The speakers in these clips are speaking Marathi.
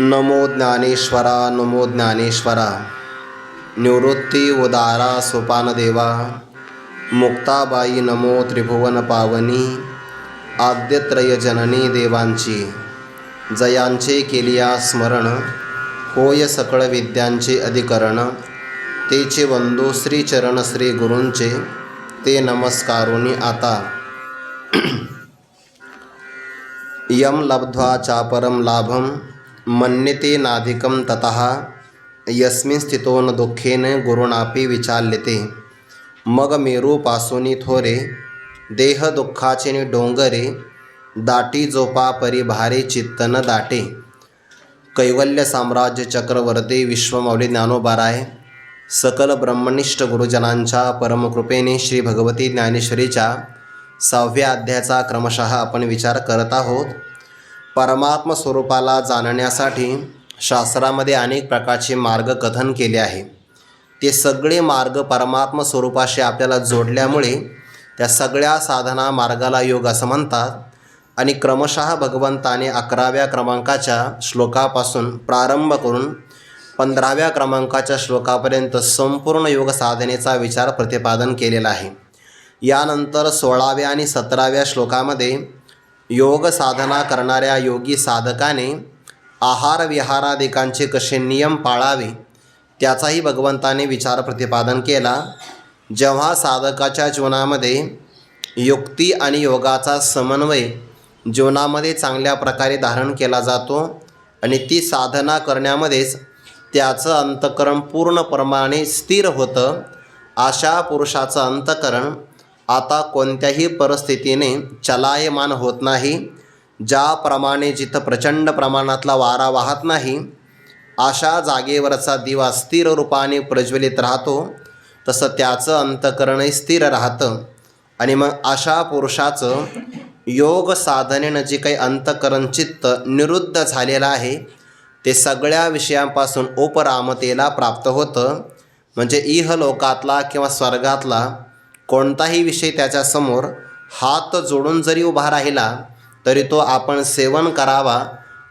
नमो ज्ञानेश्वरा नमो ज्ञानेश्वरा, निवृत्ती उदारा सोपानदेवा, मुक्ताबाई नमो त्रिभुवन पावनी, आद्यत्रय जननी देवांची जयांचे केलिया स्मरण, होय सकळ विद्यांचे अधिकरण, तेचे वंदू श्रीचरण श्री गुरूंचे, ते नमस्कारोनी आता। यम लब्ध्वा चापरम लाभम मन्यते नाधिकं ततः, यस्मिन् स्थितो न दुःखेन गुरुणापि विचाल्यते। मग मेरूपासुनी थोरे, देह दुःखाचे नि डोंगरे, दाटी जोपा परिभारे चित्त न दाटे। कैवल्य साम्राज्य चक्रवर्ती विश्वमौली ज्ञानोबाराय सकल ब्रह्मनिष्ठ गुरुजनांच्या परमकृपेने श्री भगवती ज्ञानेश्वरीच्या 6व्या अध्यायाचा क्रमशः आपण विचार करत आहोत। परमात्म स्वरूपाला जाणण्यासाठी शास्त्रामध्ये अनेक प्रकारचे मार्ग कथन केले आहे। ते सगळे मार्ग परमात्म स्वरूपाशी आपल्याला जोडल्यामुळे त्या सगळ्या साधना मार्गाला योग असं म्हणतात। आणि क्रमशः भगवंताने 11व्या क्रमांकाच्या श्लोकापासून प्रारंभ करून 15व्या क्रमांकाच्या श्लोकापर्यंत संपूर्ण योग साधनेचा विचार प्रतिपादन केलेला आहे। यानंतर 16व्या आणि 17व्या श्लोकामध्ये योग साधना करणाऱ्या योगी साधकाने आहार विहारादिकांचे कसे नियम पाळावे त्याचाही भगवंताने विचार प्रतिपादन केला। जेव्हा साधकाच्या जीवनामध्ये युक्ती आणि योगाचा समन्वय जीवनामध्ये चांगल्या प्रकारे धारण केला जातो आणि ती साधना करण्यामध्येच त्याचं अंतःकरण पूर्णप्रमाणे स्थिर होतं, अशा पुरुषाचं अंतःकरण आता कोणत्याही परिस्थितीने चलायमान होत नाही। ज्याप्रमाणे जिथं प्रचंड प्रमाणातला वारा वाहत नाही अशा जागेवरचा दिवा स्थिर रूपाने प्रज्वलित राहतो, तसं त्याचं अंतःकरणही स्थिर राहतं। आणि मग अशा पुरुषाचं योग साधनेनं जे काही अंतःकरण चित्त निरुद्ध झालेलं आहे ते सगळ्या विषयांपासून उपरामतेला प्राप्त होतं। म्हणजे इहलोकातला किंवा स्वर्गातला कोणताही विषय त्याच्यासमोर हात जोडून जरी उभा राहिला तरी तो आपण सेवन करावा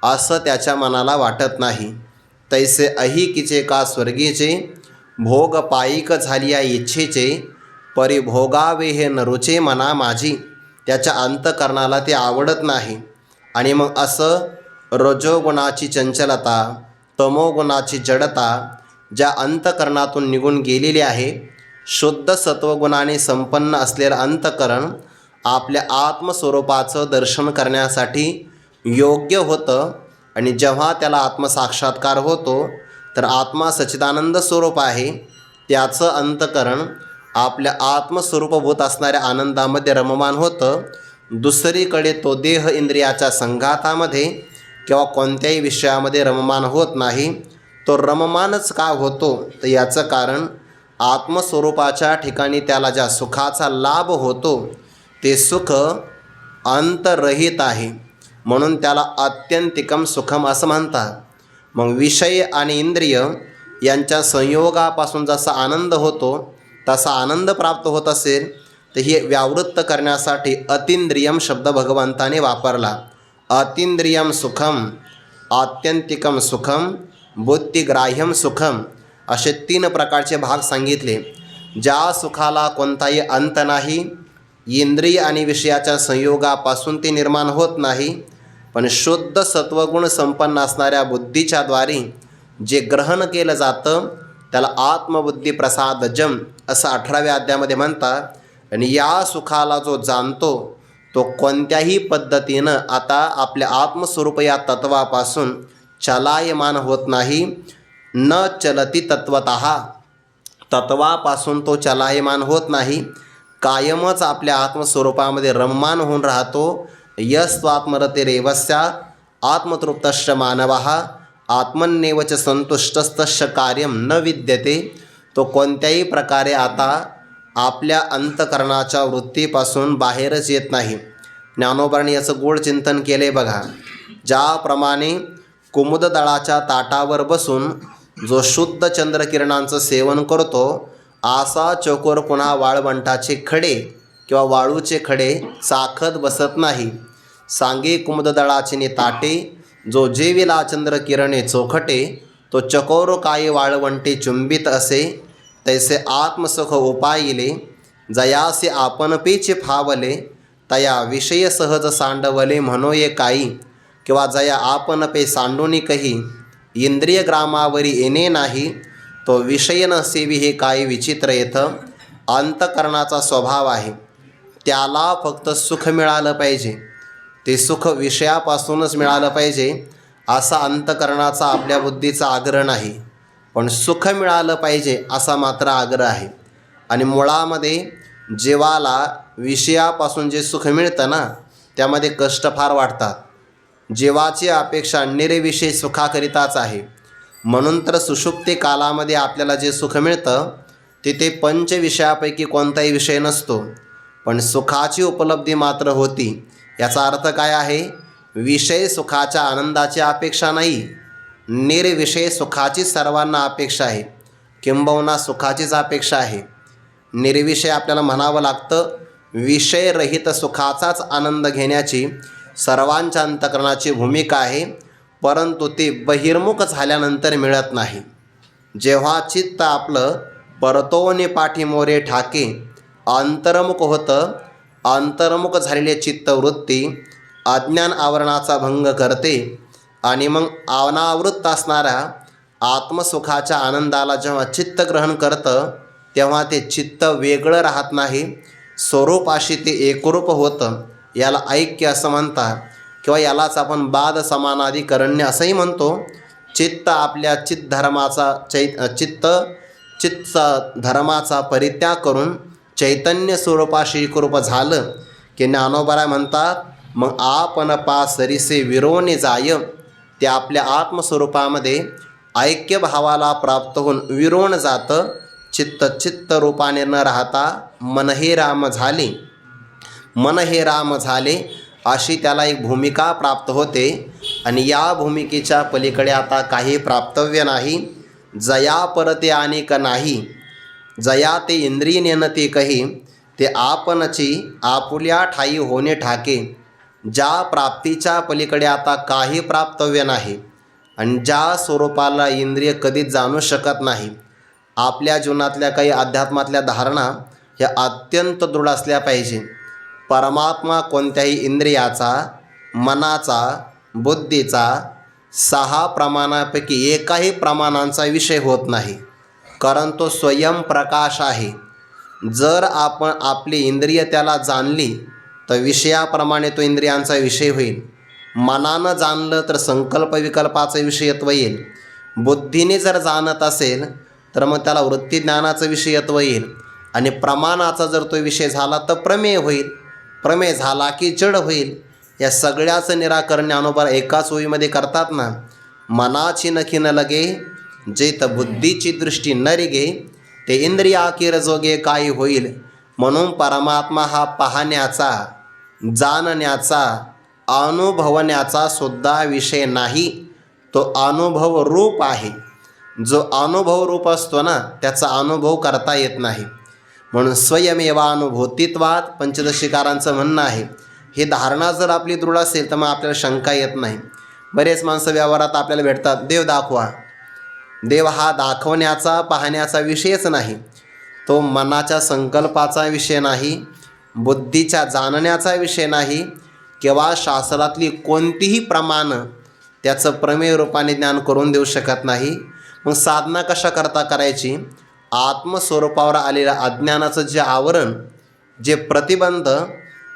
असं त्याच्या मनाला वाटत नाही। तैसे अहिकीचे का स्वर्गीचे, भोग पायिक झालिया इच्छेचे, परिभोगावे हे नरुचे मना माझी। त्याच्या अंतःकरणाला ते आवडत नाही। आणि मग असं रजोगुणाची चंचलता, तमोगुणाची जडता ज्या अंतःकरणातून निघून गेलेली आहे, शुद्ध सत्वगुणाने संपन्न असलेलं अंतःकरण आपल्या आत्मस्वरूपाचं दर्शन करण्यासाठी योग्य होतं। आणि जेव्हा त्याला आत्मसाक्षात्कार होतो तर आत्मा सच्चिदानंद स्वरूप आहे, त्याचं अंतःकरण आपल्या आत्मस्वरूपभूत असणाऱ्या आनंदामध्ये रममान होतं। दुसरीकडे तो देह इंद्रियाच्या संघातामध्ये किंवा कोणत्याही विषयामध्ये रममान होत नाही। तो रममानच का होतो तर याचं कारण आत्मस्वरूपाच्या ठिकाणी त्याला ज्या सुखाचा लाभ होतो ते सुख अंतरहित आहे, म्हणून त्याला आत्यंतिकम सुखम असं म्हणतात। मग विषय आणि इंद्रिय यांच्या संयोगापासून जसा आनंद होतो तसा आनंद प्राप्त होत असेल तर हे व्यावृत्त करण्यासाठी अतींद्रियम शब्द भगवंताने वापरला। अतींद्रियम सुखम, आत्यंतिकम सुखम, बुद्धिग्राह्यम सुखम असे 3 प्रकारचे भाग सांगितले। ज्या सुखाला कोणताही अंत नाही, इंद्रिय आणि विषयाच्या संयोगापासून ते निर्माण होत नाही, पण शुद्ध सत्वगुण संपन्न असणाऱ्या बुद्धीच्या द्वारे जे ग्रहण केलं जातं त्याला आत्मबुद्धी प्रसादजम असं 18व्या अध्यायामध्ये म्हणतात। आणि या सुखाला जो जाणतो तो कोणत्याही पद्धतीनं आता आपल्या आत्मस्वरूप या तत्वापासून चलायमान होत नाही। न चलती तत्वतः, तत्वापासून तो चलायमान होत नाही, कायमच आपल्या आत्मस्वरूपामध्ये रममान होऊन राहतो। यस्त्वात्मरतिरेवस्य आत्मतृप्तश्च मानवः आत्मन्येवच संतुष्टस्तस्य कार्यं न विद्यते। तो कोणत्याही प्रकारे आता आपल्या अंतःकरणाच्या वृत्तीपासून बाहेरच येत नाही। ज्ञानोबांनी याचं गूढ चिंतन केले बघा। ज्याप्रमाणे कुमुददळाच्या ताटावर बसून जो शुद्ध चंद्रकिरणांचं सेवन करतो असा चकोर पुन्हा वाळवंटाचे खडे किंवा वाळूचे खडे चाखत बसत नाही। सांगे कुमुददळाचिनी ताटे, जो जेविला चंद्र किरणे चोखटे, तो चकोर काय वाळवंटे चुंबित असे, तैसे आत्मसुख उपायिले, जयासे आपण पेचे फावले, तया विषय सहज सांडवले म्हणोये काही, किंवा जया आपण पे सांडूनी कही, इंद्रिय ग्रामावरी येणे नाही, तो विषय न सेवी हे काही विचित्र येतं. अंतकरणाचा स्वभाव आहे, त्याला फक्त सुख मिळालं पाहिजे, ते सुख विषयापासूनच मिळालं पाहिजे असा अंतकरणाचा आपल्या बुद्धीचा आग्रह नाही, पण सुख मिळालं पाहिजे असा मात्र आग्रह आहे. आणि मुळामध्ये जीवाला विषयापासून जे सुख मिळतं ना, त्यामध्ये कष्ट फार वाटतात. जीवाची अपेक्षा निर्विषय सुखाकरिताच आहे. म्हणून तर सुषुप्ती कालामध्ये आपल्याला जे सुख मिळतं तिथे पंचविषयापैकी कोणताही विषय नसतो, पण सुखाची उपलब्धी मात्र होती. याचा अर्थ काय आहे? विषय सुखाच्या आनंदाची अपेक्षा नाही, निर्विषय सुखाची सर्वांना अपेक्षा आहे, किंबहुना सुखाचीच अपेक्षा आहे. निर्विषय आपल्याला म्हणावं लागतं. विषयरहित सुखाचाच आनंद घेण्याची सर्वांच्या अंतकरणाची भूमिका आहे, परंतु ते बहिर्मुख झाल्यानंतर मिळत नाही. जेव्हा चित्त आपलं परतोने पाठीमोरे ठाके अंतर्मुख होतं, अंतर्मुख झालेली चित्तवृत्ती अज्ञान आवरणाचा भंग करते आणि मग अनावृत्त असणाऱ्या आत्मसुखाच्या आनंदाला जेव्हा चित्त ग्रहण करतं, तेव्हा ते चित्त वेगळं राहत नाही, स्वरूपाशी ते एकरूप होतं. याला ऐक्य असं म्हणतात, किंवा यालाच आपण बाद समानाधिकरण्य असंही म्हणतो. चित्त आपल्या चित्त धर्माचा परित्याग करून चैतन्य स्वरूपाशी एकरूप झालं की ज्ञानोबा म्हणतात, मग आपण सरिसे विरोने जाय. ते आपल्या आत्मस्वरूपामध्ये ऐक्य भावाला प्राप्त होऊन विरोण जातं. चित्त रूपाने न राहता मन हे राम झाले, मन हे राम झाले अशी त्याला एक भूमिका प्राप्त होते. आणि या भूमिकेच्या पलीकडे आता काही प्राप्तव्य नाही. जया परते अनेक नाही, जया ते इंद्रिय नेनते कही, ते आपणची आपुल्या ठाई होणे ठाके. ज्या प्राप्तीच्या पलीकडे आता काही प्राप्तव्य नाही आणि ज्या स्वरूपाला इंद्रिय कधीच जाणू शकत नाही. आपल्या जीवनातल्या काही अध्यात्मातल्या धारणा ह्या अत्यंत दृढ असल्या पाहिजे. परमात्मा कोणत्याही इंद्रियाचा, मनाचा, बुद्धीचा 6 प्रमाणापैकी एकाही प्रमाणांचा विषय होत नाही, कारण तो स्वयंप्रकाश आहे. जर आपण आपली इंद्रिय त्याला जाणली तर विषयाप्रमाणे तो इंद्रियांचा विषय होईल. मनानं जाणलं तर संकल्प विकल्पाचं विषयत्व येईल. बुद्धीने जर जाणत असेल तर मग त्याला वृत्तीज्ञानाचं विषयत्व येईल. आणि प्रमाणाचा जर तो विषय झाला तर प्रमेय होईल. प्रमेय झाला की जड होईल. या सगळ्याचं निराकरण ज्ञानोबा एकाच ओळीमध्ये करतात ना. मनाची नखी न लगे, जेत बुद्धीची दृष्टी न रिगे, ते इंद्रियाकीर जोगे काही होईल. म्हणून परमात्मा हा पाहण्याचा, जाणण्याचा, अनुभवण्याचा सुद्धा विषय नाही, तो अनुभव रूप आहे. जो अनुभव रूप असतो ना, त्याचा अनुभव करता येत नाही. म्हणून स्वयमेवानुभूतित्वात पंचदशीकारांचं म्हणणं आहे. ही धारणा जर आपली दृढ असेल तर मग आपल्याला शंका येत नाही. बरेच माणसं व्यवहारात आपल्याला भेटतात, देव दाखवा. देव हा दाखवण्याचा, पाहण्याचा विषयच नाही. तो मनाच्या संकल्पाचा विषय नाही, बुद्धीच्या जाणण्याचा विषय नाही, किंवा शास्त्रातली कोणतीही प्रमाणं त्याचं प्रमेय रूपाने ज्ञान करून देऊ शकत नाही. मग साधना कशा करता करायची? आत्मस्वरूपावर आलेल्या अज्ञानाचं जे आवरण, जे प्रतिबंध,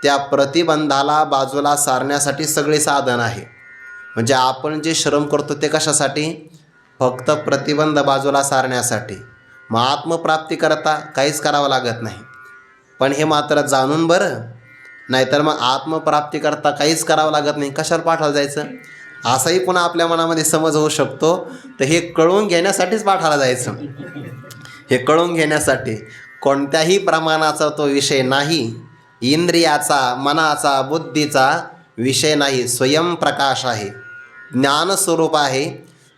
त्या प्रतिबंधाला बाजूला सारण्यासाठी सगळे साधन आहे. म्हणजे आपण जे श्रम करतो ते कशासाठी? फक्त प्रतिबंध बाजूला सारण्यासाठी. मग आत्मप्राप्ती करता काहीच करावं लागत नाही. पण हे मात्र जाणून बरं, नाहीतर मग आत्मप्राप्ती करता काहीच करावं लागत नाही, कशाला पाठाला जायचं? असाही पुन्हा आपल्या मनामध्ये समज होऊ शकतो. तर हे कळून घेण्यासाठीच पाठाला जायचं. हे कळून घेण्यासाठी कोणत्याही प्रमाणाचा तो विषय नाही, इंद्रियाचा, मनाचा, बुद्धीचा विषय नाही. स्वयंप्रकाश आहे, ज्ञानस्वरूप आहे.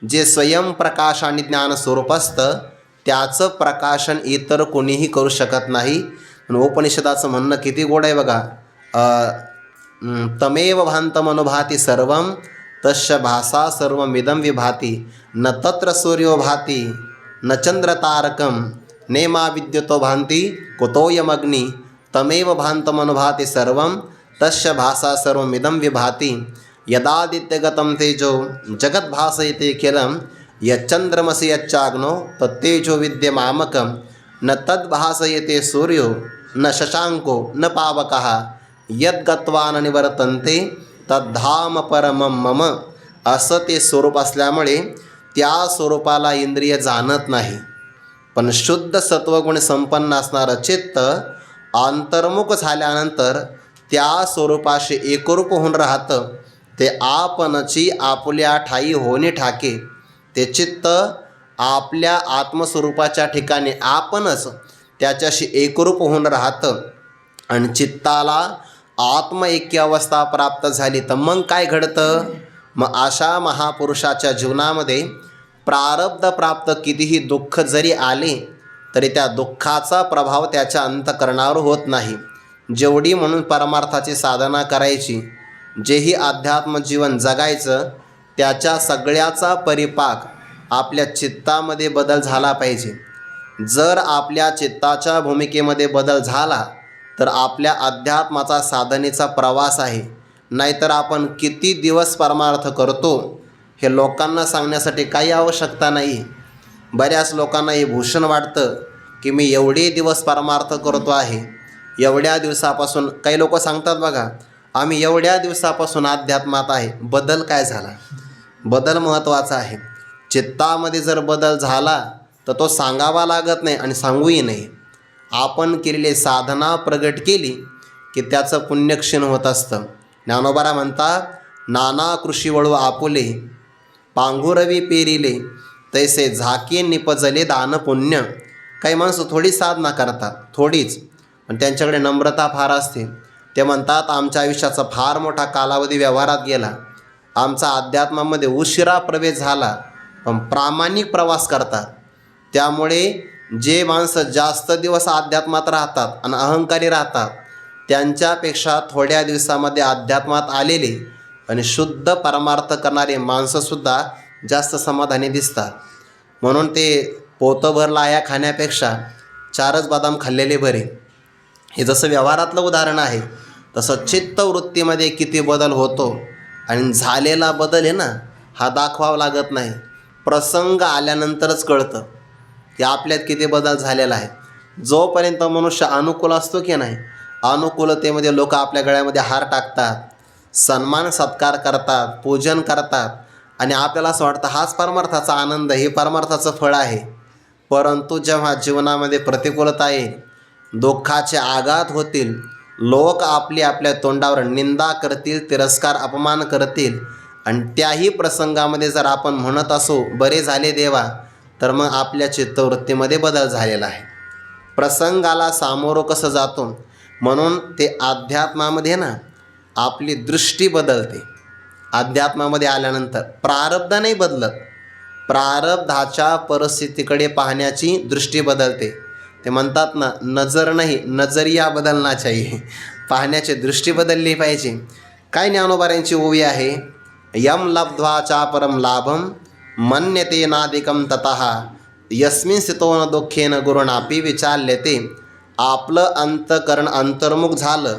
जे स्वयंप्रकाश आणि ज्ञानस्वरूप असतं त्याचं प्रकाशन इतर कोणीही करू शकत नाही. उपनिषदाचं म्हणणं किती गोड आहे बघा. तमेव भान्तमनुभाति सर्वं तस्य भासा सर्वमिदं विभाति न तत्र सूर्यो भाति न चंद्रतारकं नेमा विद्युतो भान्ति कुतोऽयमग्नि तमेव भान्तमनुभाति सर्वं तस्य भासा सर्वमिदं विभाति यदादित्यगतं तेजो जगद्भासयते किलं यच्चन्द्रमसि यच्चाग्नो तत्तेजो विद्यमामकं न तद्भासयते सूर्यो न शशांको न पावकः यद्गत्वा न निवर्तन्ते तद्धाम परमं मम. असं ते स्वरूप असल्यामुळे त्या स्वरूपाला इंद्रिय जाणत नाही. पण शुद्ध सत्वगुण संपन्न असणारं चित्त अंतर्मुख झाल्यानंतर त्या स्वरूपाशी एकरूप होऊन राहतं. ते आपणची आपुल्या ठाई होणे ठाके. ते चित्त आपल्या आत्मस्वरूपाच्या ठिकाणी आपणच त्याच्याशी एकरूप होऊन राहतं. आणि चित्ताला आत्मऐक्य अवस्था प्राप्त झाली तर मग काय घडतं? मग अशा महापुरुषाच्या जीवनामध्ये प्रारब्ध प्राप्त कितीही दुःख जरी आले तरी त्या दुःखाचा प्रभाव त्याच्या अंतःकरणावर होत नाही. जेवढी म्हणून परमार्थाची साधना करायची, जेही अध्यात्म जीवन जगायचं, त्याच्या सगळ्याचा परिपाक आपल्या चित्तामध्ये बदल झाला पाहिजे. जर आपल्या चित्ताच्या भूमिकेमध्ये बदल झाला तर आपल्या अध्यात्माचा साधनेचा प्रवास आहे. नाहीतर आपण किती दिवस परमार्थ करतो हे लोकांना सांगण्यासाठी काही आवश्यकता नाही. बऱ्याच लोकांना हे भूषण वाटतं की मी एवढे दिवस परमार्थ करतो आहे, एवढ्या दिवसापासून. काही लोक सांगतात बघा, आम्ही एवढ्या दिवसापासून अध्यात्मात आहे. बदल काय झाला? बदल महत्त्वाचा आहे. चित्तामध्ये जर बदल झाला तर तो सांगावा लागत नाही आणि सांगूही नाही. आपण केलेली साधना प्रगट केली की त्याचं पुण्यक्षीण होत असतं. ज्ञानोबा म्हणतात, नाना कृषी वळू आपुले पांघुरवी पेरिले तैसे झाके निपजले दान पुण्य. काही माणसं थोडी साधना करतात, थोडीच, पण त्यांच्याकडे नम्रता फार असते. ते म्हणतात, आमच्या आयुष्याचा फार मोठा कालावधी व्यवहारात गेला, आमचा अध्यात्मामध्ये उशिरा प्रवेश झाला, पण प्रामाणिक प्रवास करतात. त्यामुळे जे माणसं जास्त दिवस अध्यात्मात राहतात आणि अहंकारी राहतात त्यांच्यापेक्षा थोड्या दिवसामध्ये अध्यात्मात आलेले आणि शुद्ध परमार्थ करणारे माणसंसुद्धा जास्त समाधानी दिसतात. म्हणून ते पोतभर लाया खाण्यापेक्षा 4च बदाम खाल्लेले बरे. हे जसं व्यवहारातलं उदाहरण आहे तसं चित्तवृत्तीमध्ये किती बदल होतो. आणि झालेला बदल आहे ना, हा दाखवावा लागत नाही, प्रसंग आल्यानंतरच कळतं की आपल्यात किती बदल झालेला आहे. जोपर्यंत मनुष्य अनुकूल असतो की नाही, अनुकूलतेमध्ये लोक आपल्या गळ्यामध्ये हार टाकतात, सन्मान सत्कार करतात, पूजन करतात आणि आपल्याला असं वाटतं हाच परमार्थाचा आनंद, हे परमार्थाचं फळ आहे. परंतु जेव्हा जीवनामध्ये प्रतिकूलता येईल, दुःखाचे आघात होतील, लोक आपल्या तोंडावर निंदा करतील, तिरस्कार अपमान करतील आणि त्याही प्रसंगामध्ये जर आपण म्हणत असो बरे झाले देवा, तर मग आपल्या चित्तवृत्तीमध्ये बदल झालेला आहे. प्रसंगाला सामोरं कसं जातो, म्हणून ते अध्यात्मामध्ये ना आपली दृष्टी बदलते. अध्यात्मामध्ये आल्यानंतर प्रारब्ध नाही बदलत, प्रारब्धाच्या परिस्थितीकडे पाहण्याची दृष्टी बदलते. ते म्हणतात ना, नजर नाही नजरिया बदलना चाहिए. पाहण्याची दृष्टी बदलली पाहिजे. काय ज्ञानोबाऱ्यांची ओवी आहे, यम लब्ध्वा चापरम लाभम मन्यते नादिकं ततः यस्मिन् स्थितो न दुःखेन गुरुणापि विचाल्यते. आपलं अंतकरण अंतर्मुख झालं,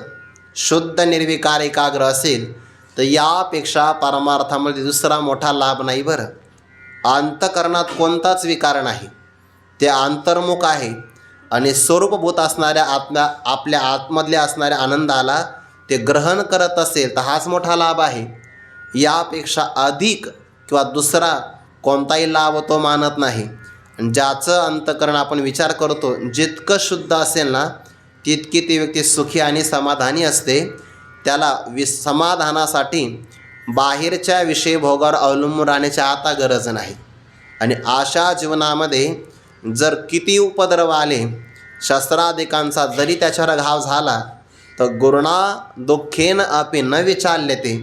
शुद्ध निर्विकार एकाग्र असेल तर यापेक्षा परमार्थामध्ये दुसरा मोठा लाभ नाही. बरं, अंतकरणात कोणताच विकार नाही, ते अंतर्मुख आहे आणि स्वरूपभूत असणाऱ्या आपल्या आतमधल्या असणाऱ्या आनंदाला ते ग्रहण करत असेल तर हाच मोठा लाभ आहे. यापेक्षा अधिक किंवा दुसरा कोणताही लाभ तो मानत नाही. ज्याचं अंतकरण आपण विचार करतो जितकं शुद्ध असेल ना, तितकी ती व्यक्ती सुखी आणि समाधानी असते. त्याला समाधानासाठी बाहेरच्या विषय भोगावर अवलंबून राहण्याची आता गरज नाही. आणि अशा जीवनामध्ये जर किती उपद्रव आले, शस्त्रादिकांचा जरी त्याच्यावर घाव झाला, तर गुरुणा दुःखेन अपि न विचाल्यते.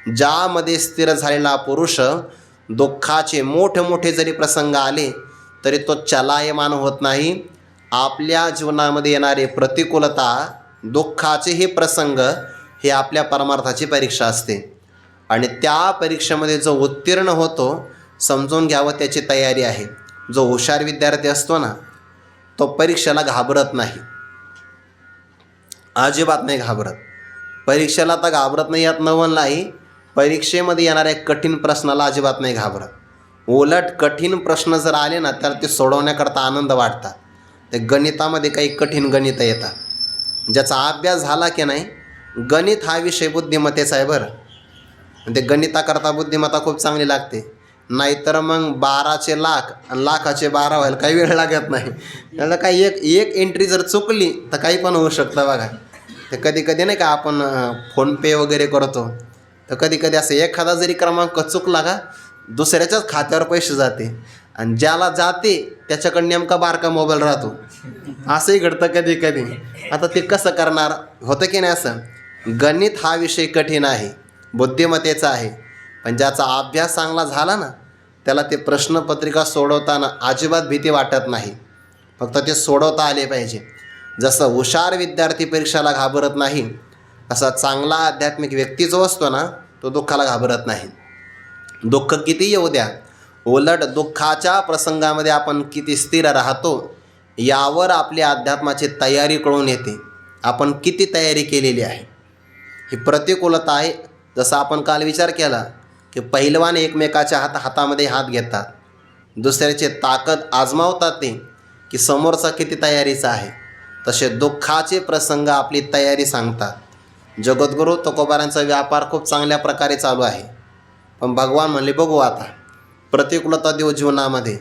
ज्यामध्ये स्थिर झालेला पुरुष दुःखाचे मोठे जरी प्रसंग आले तरी तो चलायमान होत नाही. आपल्या जीवनामध्ये येणारे प्रतिकूलता, दुःखाचे हे प्रसंग ही आपल्या परमार्थाची परीक्षा असते आणि त्या परीक्षेमध्ये जो उत्तीर्ण होतो समजून घ्यावं त्याची तयारी आहे. जो हुशार विद्यार्थी असतो ना तो परीक्षेला घाबरत नाही, अजिबात नाही घाबरत. परीक्षेला तर घाबरत नाही यात नवल नाही, परीक्षेमध्ये येणाऱ्या कठीण प्रश्नाला अजिबात नाही घाबरत. उलट कठीण प्रश्न जर आले ना तर ते सोडवण्याकरता आनंद वाटतात. ते गणितामध्ये काही कठीण गणितं येतात, ज्याचा अभ्यास झाला की नाही. गणित हा विषय बुद्धिमत्तेचा आहे बरं. ते गणिताकरता बुद्धिमत्ता खूप चांगली लागते, नाहीतर मग 12चे लाख आणि लाखाचे 12 व्हायला काही वेळ लागत नाही. त्याला काही एक एंट्री जर चुकली तर काही पण होऊ शकतं बघा. तर कधी कधी नाही का आपण फोनपे वगैरे करतो, तर कधी कधी असं एखादा जरी क्रमांक चुकला का दुसऱ्याच्याच खात्यावर पैसे जाते आणि ज्याला जाते त्याच्याकडे नेमका बारका मोबाईल राहतो. असंही घडतं कधी कधी. आता ते कसं करणार, होतं की नाही असं. गणित हा विषय कठीण आहे, बुद्धिमत्तेचा आहे, पण ज्याचा अभ्यास चांगला झाला ना त्याला ते प्रश्नपत्रिका सोडवताना अजिबात भीती वाटत नाही, फक्त ते सोडवता आले पाहिजे. जसं हुशार विद्यार्थी परीक्षेला घाबरत नाही, असा चांगला आध्यात्मिक व्यक्ती जो असतो ना तो दुःखाला घाबरत नाही. दुःख किती येऊ द्या, उलट दुःखाच्या प्रसंगामध्ये आपण किती स्थिर राहतो यावर आपली अध्यात्माची तयारी कळून येते. आपण किती तयारी केलेली आहे ही प्रतिकूलता आहे. जसं आपण काल विचार केला की पहिलवान एकमेकाच्या हातामध्ये हात घेतात, दुसऱ्याची ताकद आजमावतात ते की समोरचा किती तयारीचा आहे. तसे दुःखाचे प्रसंग आपली तयारी सांगतात. जगद्गुरू तुकोबारांचा व्यापार खूप चांगल्या प्रकारे चालू आहे, पण भगवान म्हणले बघू आता प्रतिकूलता देऊ जीवनामध्ये.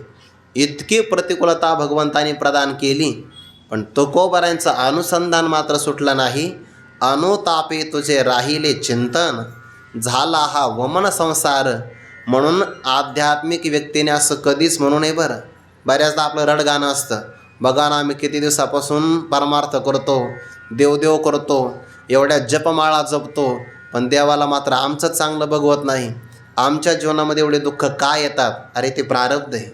इतकी प्रतिकूलता भगवंतांनी प्रदान केली, पण तुकोबारांचं अनुसंधान मात्र सुटलं नाही. अनुतापे तुझे राहिले चिंतन, झाला हा वमन संसार. म्हणून आध्यात्मिक व्यक्तीने असं कधीच म्हणू नये बरं. बऱ्याचदा आपलं रडगाणं असतं, बघा ना आम्ही किती दिवसापासून परमार्थ करतो, देवदेव करतो, एवढ्या जपमाळा जपतो, पण देवाला मात्र आमचं चांगलं बघवत नाही. आमच्या जीवनामध्ये एवढे दुःख का येतात? अरे ते प्रारब्ध आहे.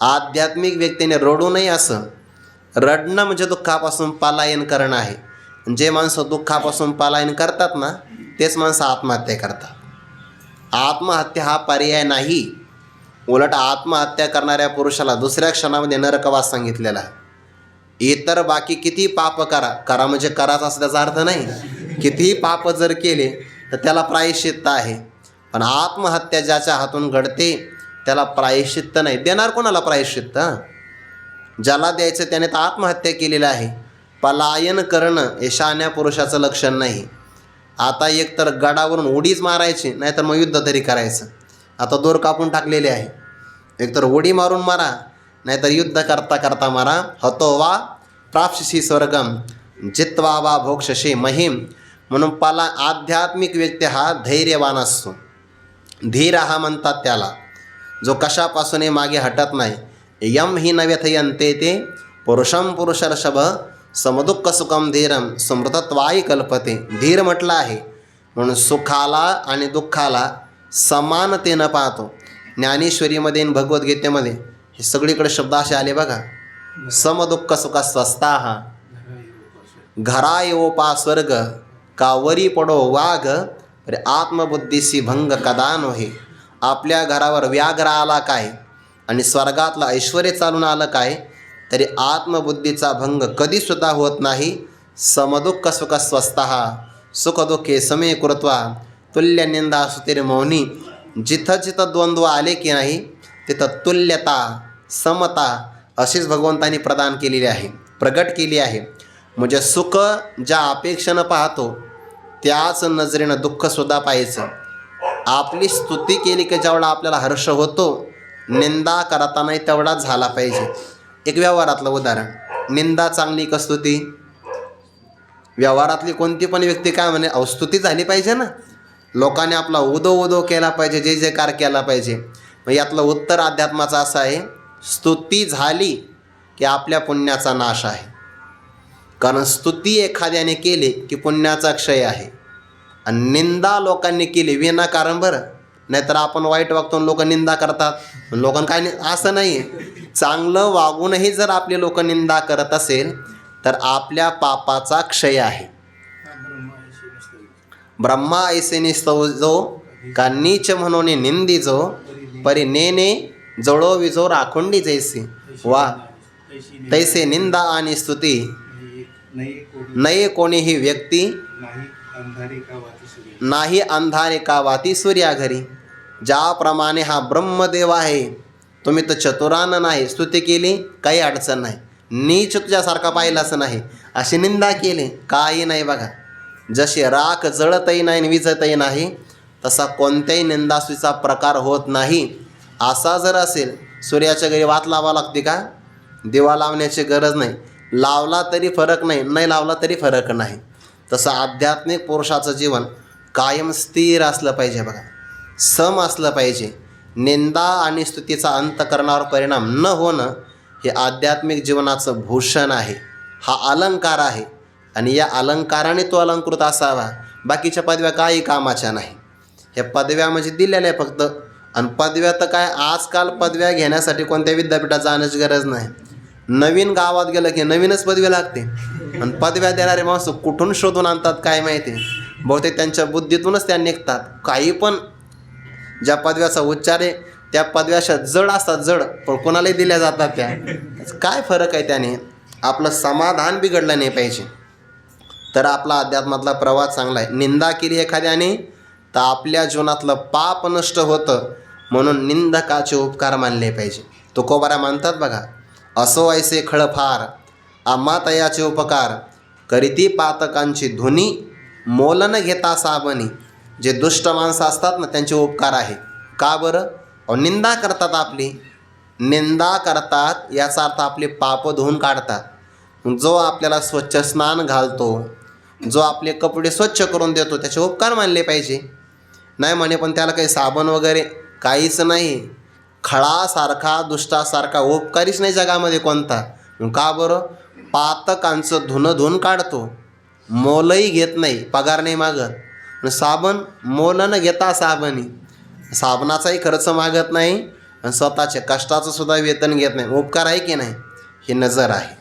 आध्यात्मिक व्यक्तीने रडू नये. असं रडणं म्हणजे दुःखापासून पलायन करणं आहे. जे माणसं दुःखापासून पलायन करतात ना तेच माणसं आत्महत्या करतात. आत्महत्या हा पर्याय नाही. उलट आत्महत्या करणाऱ्या पुरुषाला दुसऱ्या क्षणामध्ये नरकवास सांगितलेला आहे. इतर बाकी किती पाप करा म्हणजे कराच असं त्याचा अर्थ नाही. कितीही पाप जर केले तर त्याला प्रायश्चित्त आहे, पण आत्महत्या ज्याच्या हातून घडते त्याला प्रायश्चित्त नाही. देणार कोणाला प्रायश्चित्त? ज्याला द्यायचं त्याने तर आत्महत्या केलेली आहे. पलायन करणं हे शहाण्या पुरुषाचं लक्षण नाही. आता एकतर गडावरून उडीच मारायची, नाहीतर मग युद्ध तरी करायचं. आता दोर कापून टाकलेले आहे, एकतर उडी मारून मारा नाहीतर युद्ध करता करता मारा. हतो वा प्राप्स्यसि स्वर्गम जित्वा वा भोक्षसे महिम. म्हणून आध्यात्मिक व्यक्ती हा धैर्यवान असतो. धीर हा म्हणतात त्याला, जो कशापासूनही मागे हटत नाही. यम ही न व्यथयन्ते ते पुरुषम पुरुषर्षभ समदुःख सुखम धीरम समृतत्वाई कल्पते. धीर म्हटलं आहे म्हणून सुखाला आणि दुःखाला समानतेनं पाहतो. ज्ञानेश्वरीमध्ये आणि भगवद्गीतेमध्ये हे सगळीकडे शब्द असे आले बघा. समदुःख सुख स्वस्ताः घरा येवोपा स्वर्ग कावरी पडो वाघ अरे आत्मबुद्धीसी भंग कदा नोहे. आपल्या घरावर व्याघ्र आला काय आणि स्वर्गातलं ऐश्वर चालून आलं काय तरी आत्मबुद्धीचा भंग कधीसुद्धा होत नाही. समदुःख सुख स्वस्ताः सुखदुःखे समे कृत्वा तुल्य निंदा सुतिर मौनी. जिथं जिथं द्वंद्व आले की नाही तिथं तुल्यता समता अशीच भगवंतांनी प्रदान केलेली आहे, प्रगट केली आहे. म्हणजे सुख ज्या अपेक्षेनं पाहतो त्याच नजरेनं दुःखसुद्धा पाहायचं. आपली स्तुती केली की जेवढा आपल्याला हर्ष होतो, निंदा करतानाही तेवढाच झाला पाहिजे. एक व्यवहारातलं उदाहरण, निंदा चांगली का स्तुती? व्यवहारातली कोणती पण व्यक्ती काय म्हणे, स्तुती झाली पाहिजे ना, लोकांनी आपला उदो उदो केला पाहिजे, जय जयकार केला पाहिजे. मग यातलं उत्तर अध्यात्माचं असं आहे, स्तुती झाली की आपल्या पुण्याचा नाश आहे. कारण स्तुती एखाद्याने केली की पुण्याचा क्षय आहे, आणि निंदा लोकांनी केली विनाकारण बरं. नाहीतर आपण वाईट वागतो लोक निंदा करतात, लोकांना काय असं नाही आहे. चांगलं वागूनही जर आपले लोक निंदा करत असेल तर आपल्या पापाचा क्षय आहे. ब्रह्मा ऐसे निस्तवजो का नीच म्हणून निंदिजो परी नेने जळो विजो राखोंडी जैसे वा तैसे निंदा आणि स्तुती नये कोणीही व्यक्ती नाही अंधारे का वाती सूर्या घरी. ज्याप्रमाणे हा ब्रह्मदेव आहे, तुम्ही तर चतुरान नाही, स्तुती केली काही अडचण नाही, नीच तुझ्यासारखा पाहिलाच नाही अशी निंदा केली काही नाही. बघा जशी राख जळतही नाही आणि विजतही नाही तसा कोणत्याही निंदास्तुतीचा प्रकार होत नाही. असा जर असेल, सूर्याच्या घरी वात लावा लागते का? दिवा लावण्याची गरज नाही, लावला तरी फरक नाही, नाही लावला तरी फरक नाही. तसं आध्यात्मिक पुरुषाचं जीवन कायम स्थिर असलं पाहिजे. बघा सम असलं पाहिजे. निंदा आणि स्तुतीचा अंतकरणावर परिणाम न होणं हे आध्यात्मिक जीवनाचं भूषण आहे, हा अलंकार आहे. आणि या अलंकाराने तो अलंकृत असावा. बाकीच्या पदव्या काही कामाच्या नाही. हे पदव्या म्हणजे दिलेल्या आहे फक्त. आणि पदव्या तर काय, आजकाल पदव्या घेण्यासाठी कोणत्या विद्यापीठात जाण्याची गरज नाही. नवीन गावात गेलं की नवीनच पदवी लागते. आणि पदव्या देणारे माणसं कुठून शोधून आणतात काय माहिती. बहुतेक त्यांच्या बुद्धीतूनच त्या निघतात. काही पण ज्या पदव्याचा उच्चार आहे त्या पदव्या अशा जड असतात, जड, पण कोणालाही दिल्या जातात त्या. काय फरक आहे त्याने? आपलं समाधान बिघडलं नाही पाहिजे तर आपला अध्यात्मातला प्रवास चांगला आहे. निंदा केली एखाद्याने तर आपल्या जीवनातलं पाप नष्ट होतं, म्हणून निंदकाचे उपकार मानले पाहिजे. तुकोबारा म्हणतात बघा, असो ऐसे खळफार आम्हा तयाचे उपकार करीती पातकांची धुनी मोल न घेता साबणी. जे दुष्ट माणसं असतात ना त्यांचे उपकार आहे. का बरं? निंदा करतात, आपली निंदा करतात याचा अर्थ आपले पाप धुवून काढतात. जो आपल्याला स्वच्छ स्नान घालतो, जो आपले कपडे स्वच्छ करून देतो, त्याचे उपकार मानले पाहिजे. नाही म्हणे पण त्याला काही साबण वगैरे काहीच नाही, खळासारखा दुष्टासारखा उपकारीच नाही जगामध्ये कोणता. का बरं? पातकांचं धुणं धुवून काढतो, मोलही घेत नाही, पगार नाही मागत. साबण मोल न घेता साबणी, साबणाचाही खर्च मागत नाही आणि स्वतःच्या कष्टाचं सुद्धा वेतन घेत नाही. उपकार आहे की नाही? ही नजर आहे,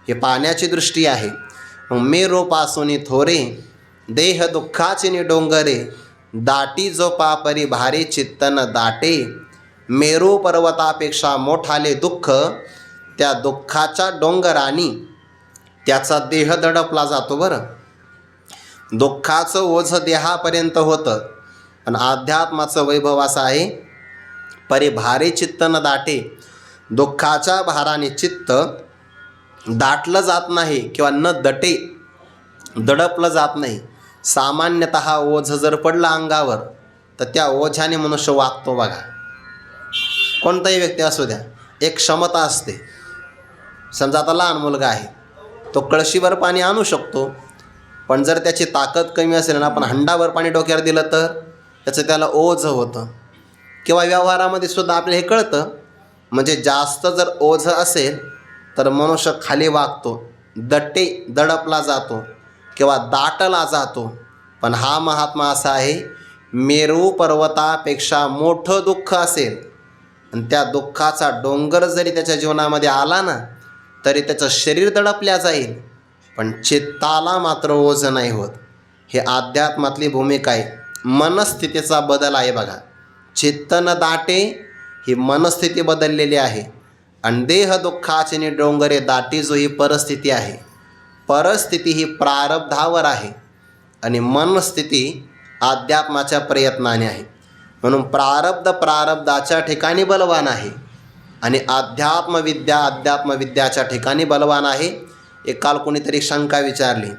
हे पाहण्याची दृष्टी आहे. मग मेरो पासोनी थोरे देह दुःखाचे नि डोंगरे दाटी जो पापरी भारी चित्तन दाटे. मेरू पर्वतापेक्षा मोठाले दुःख त्या दुःखाच्या डोंगरानी त्याचा देह दडपला जातो. बरं, दुःखाचं ओझ देहापर्यंत होतं, पण अध्यात्माचं वैभव असं आहे, परी भारी चित्त न दाटे. दुःखाच्या भाराने चित्त दाटलं जात नाही किंवा न दटे, दडपलं जात नाही. सामान्यतः ओझ जर पडलं अंगावर तर त्या ओझ्याने मनुष्य वागतो. बघा कोणताही व्यक्ती असू द्या, एक क्षमता असते. समजा आता लहान मुलगा आहे, तो कळशीवर पाणी आणू शकतो, पण जर त्याची ताकद कमी असेल ना, आपण हंडाभर पाणी डोक्यावर दिलं तर त्याचं त्याला ओझ होतं. किंवा व्यवहारामध्ये सुद्धा आपल्याला हे कळतं. म्हणजे जास्त जर ओझ असेल तर मनुष्य खाली वागतो, दडपला जातो किंवा दाटला जातो. पण हा महात्मा असा आहे, मेरू पर्वतापेक्षा मोठं दुःख असेल आणि त्या दुःखाचा डोंगर जरी त्याच्या जीवनामध्ये आला ना, तरी त्याचं शरीर दडपल्या जाईल, पण चित्ताला मात्र ओझ नाही होत. हे अध्यात्मातली भूमिका आहे, मनस्थितीचा बदल आहे. बघा चित्त न दाटे ही मनस्थिती बदललेली आहे. आणि देह दुःखाचे नि डोंगरे दाटी जो ही परिस्थिती आहे, परिस्थिती ही प्रारब्धावर आहे आणि मनस्थिती अध्यात्माच्या प्रयत्नाने आहे. म्हणून प्रारब्धाच्या ठिकाणी बलवान आहे आणि अध्यात्मविद्याच्या ठिकाणी बलवान आहे. एक काल कोणीतरी शंका विचारली,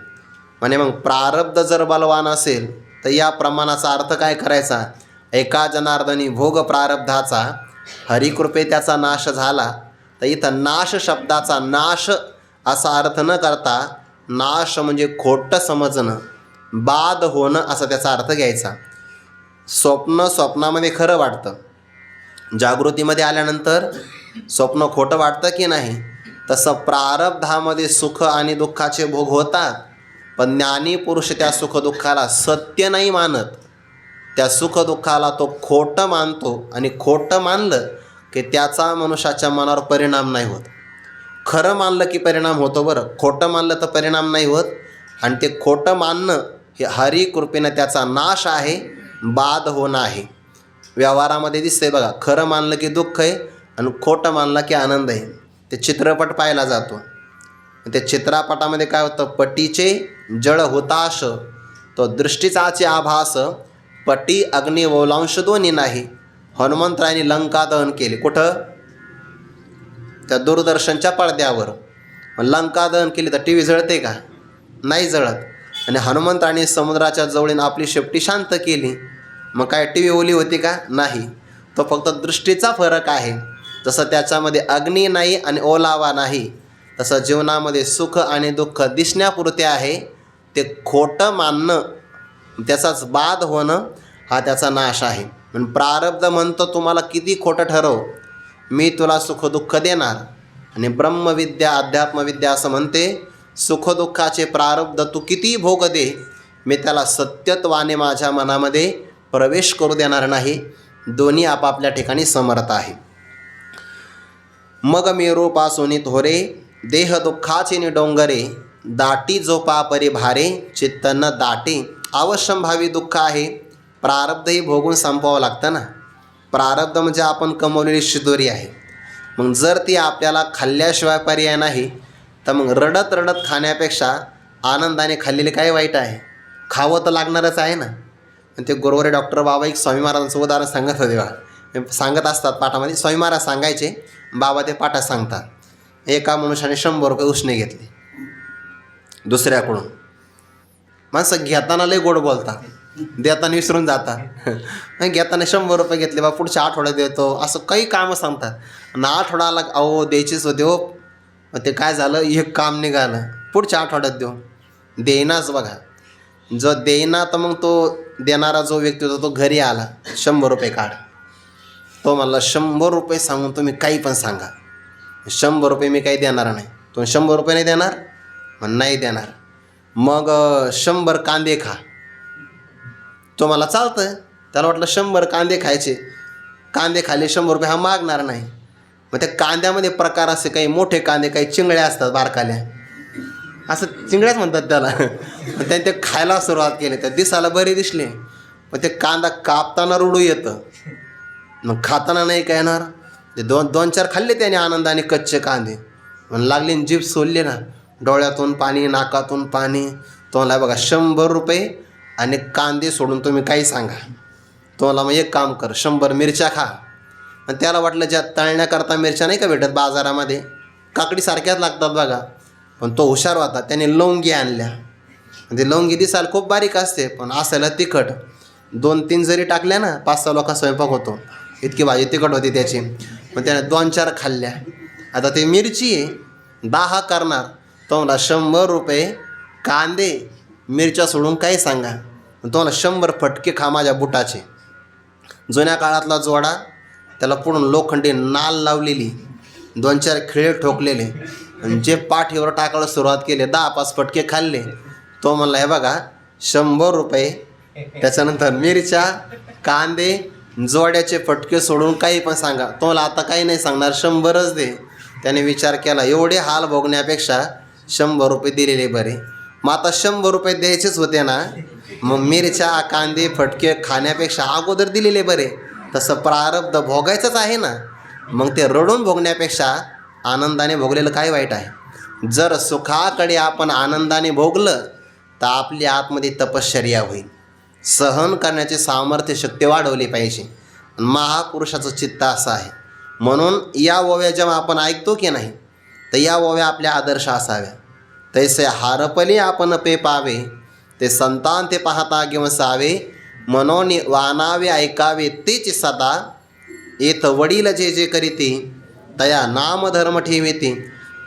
म्हणे मग प्रारब्ध जर बलवान असेल तर या प्रमाणाचा अर्थ काय करायचा? एका जनार्दनी भोग प्रारब्धाचा हरिकृपे त्याचा नाश झाला, तर इथं नाश शब्दाचा नाश असा अर्थ न करता नाश म्हणजे खोटं समजणं, बाद होणं असा त्याचा अर्थ घ्यायचा. स्वप्नामध्ये खरं वाटतं, जागृतीमध्ये आल्यानंतर स्वप्न खोटं वाटतं की नाही, तसं प्रारब्धामध्ये सुख आणि दुःखाचे भोग होतात, पण ज्ञानी पुरुष त्या सुखदुःखाला सत्य नाही मानत, त्या सुखदुःखाला तो खोटं मानतो. आणि खोटं मानलं की त्याचा मनुष्याच्या मनावर परिणाम नाही होत. खरं मानलं की परिणाम होतो. बरं, खोटं मानलं तर परिणाम नाही होत. आणि ते खोटं मानणं हे हरी कृपेनं त्याचा नाश आहे, बाध होणं आहे. व्यवहारामध्ये दिसतंय बघा, खरं मानलं की दुःख आहे आणि खोटं मानलं की आनंद आहे. ते चित्रपट पाहायला जातो, त्या चित्रपटामध्ये काय होतं, पटीचे जळ हुताश तो दृष्टीचाचे आभास, पटी अग्नी ओलांश दोन्ही नाही. हनुमंतरायांनी लंका दहन केले. कुठं? त्या दूरदर्शनच्या पडद्यावर. लंका दहन केली तर टी व्ही जळते का? नाही जळत. आणि हनुमंतांनी समुद्राच्या जवळीन आपली शेपटी शांत केली. मग काय टी व्ही ओली होती का? नाही. तो फक्त दृष्टीचा फरक आहे. जसं त्याच्यामध्ये अग्नी नाही आणि ओलावा नाही, तसं जीवनामध्ये सुख आणि दुःख दिसण्यापुरते आहे. ते खोटं मानणं, त्याचाच बाध होणं हा त्याचा नाश आहे. पण प्रारब्ध म्हणतो तुम्हाला किती खोटं ठरव, मी तुला सुखदुःख देणार. आणि ब्रह्मविद्या अध्यात्मविद्या असं म्हणते, सुखदुःखाचे प्रारब्ध तू किती भोग दे, मी त्याला सत्यत्वाने माझ्या मनामध्ये प्रवेश करू देणार नाही. दोन्ही आपापल्या ठिकाणी समर्थ आहे. मग मेरूपासुनी थोरे, देह दुःखाचे नि डोंगरे, दाटी जोपा परिभारे, चित्त न दाटे. अवश्यंभावी दुःख आहे, प्रारब्धही भोगून संपवावं लागतं ना. प्रारब्ध म्हणजे आपण कमवलेली शिदोरी आहे. मग जर ती आपल्याला खाल्ल्याशिवाय पर्याय नाही, तर मग रडत रडत खाण्यापेक्षा आनंदाने खाल्लेले काय वाईट आहे? खावं तर लागणारच आहे ना. आणि ते गुरुवारी डॉक्टर बाबा एक स्वामी महाराजांचं उदाहरण सांगत होते बा. सांगत असतात पाठामध्ये, स्वामी महाराज सांगायचे, बाबा ते पाठात सांगतात. एका मनुष्याने 100 रुपये उसने घेतले दुसऱ्याकडून. माणसं घेताना लय गोड बोलतात, देताना विसरून जातात. घेताना 100 रुपये घेतले बा, पुढच्या आठवड्यात देतो, असं काही कामं सांगतात. आणि आठवड्याला अहो द्यायचीच होते हो, मग ते काय झालं, एक काम निघालं, पुढच्या आठवड्यात देऊ. देईनाच बघा. जो देईना तर मग तो देणारा जो व्यक्ती होता तो घरी आला, 100 रुपये काढ. तो म्हणला 100 रुपये सांगून तुम्ही काही पण सांगा, 100 रुपये मी काही देणार नाही. तो 100 रुपये नाही देणार? मग नाही देणार. मग 100 कांदे खा. तो मला चालतं. त्याला वाटलं 100 कांदे खायचे, कांदे खाल्ले 100 रुपये, हा मागणार नाही. मग त्या कांद्यामध्ये प्रकार असे, काही मोठे कांदे, काही चिंगळ्या असतात बारकाल्या, असं चिंगळ्याच म्हणतात त्याला. मग त्याने ते खायला सुरुवात केली. त्या दिसायला बरे दिसले, मग ते कांदा कापताना रुडू येतं, मग खाताना नाही काय येणार. ते 2-4 खाल्ले त्याने आनंदाने कच्चे कांदे, मग लागले जीभ सोलले ना, डोळ्यातून पाणी, नाकातून पाणी. तो म्हणला बघा 100 रुपये आणि कांदे सोडून तुम्ही काही सांगा. तो म्हणला मग एक काम कर, 100 मिरच्या खा. आणि त्याला वाटलं ज्या तळण्याकरता मिरच्या नाही का भेटत बाजारामध्ये, काकडीसारख्याच लागतात बघा. पण तो हुशार होता, त्याने लवंगी आणल्या. म्हणजे लवंगी दिसायला खूप बारीक असते, पण असायला तिखट. 2-3 जरी टाकल्या ना, 5-6 लोक स्वयंपाक होतो, इतकी भाजी तिखट होती त्याची. मग त्याने 2-4 खाल्ल्या. आता ते मिरची आहे, 10 करणार. तो म्हणला 100 रुपये कांदे मिरच्या सोडून काही सांगा. तो म्हणला 100 फटके खा माझ्या बुटाचे. जुन्या काळातला जोडा, त्याला पुढून लोखंडी नाल लावलेली, 2-4 खिळे ठोकलेले, आणि जे पाठीवर टाकायला सुरुवात केली, 10-5 फटके खाल्ले. तो म्हणला हे बघा 100 रुपये, त्याच्यानंतर मिरच्या, कांदे, जोड्याचे फटके सोडून काही पण सांगा. तो म्हणला आता काही नाही सांगणार, 100च दे. त्याने विचार केला, एवढे हाल भोगण्यापेक्षा 100 रुपये दिलेले बरे. मग आता 100 रुपये द्यायचेच होते ना, मग मिरच्या, कांदे, फटके खाण्यापेक्षा अगोदर दिलेले बरे. तसं प्रारब्ध भोगायचंच आहे ना, मग ते रडून भोगण्यापेक्षा आनंदाने भोगलेलं काय वाईट आहे. जर सुखाकडे आपण आनंदाने भोगलं तर आपली आतमध्ये तपश्चर्या होईल. सहन करण्याचे सामर्थ्य, शक्ती वाढवली पाहिजे. महापुरुषाचं चित्त असं आहे. म्हणून या ओव्या जेव्हा आपण ऐकतो की नाही, तर या ओव्या आपल्या आदर्श असाव्या. तैसे हारपली आपण पे पावे, ते संतान ते पाहता गिवसावे, मनोन वानावे ऐकावे तेच सदा, येत वडील जे जे करीते, तया नामधर्म ठेवीते.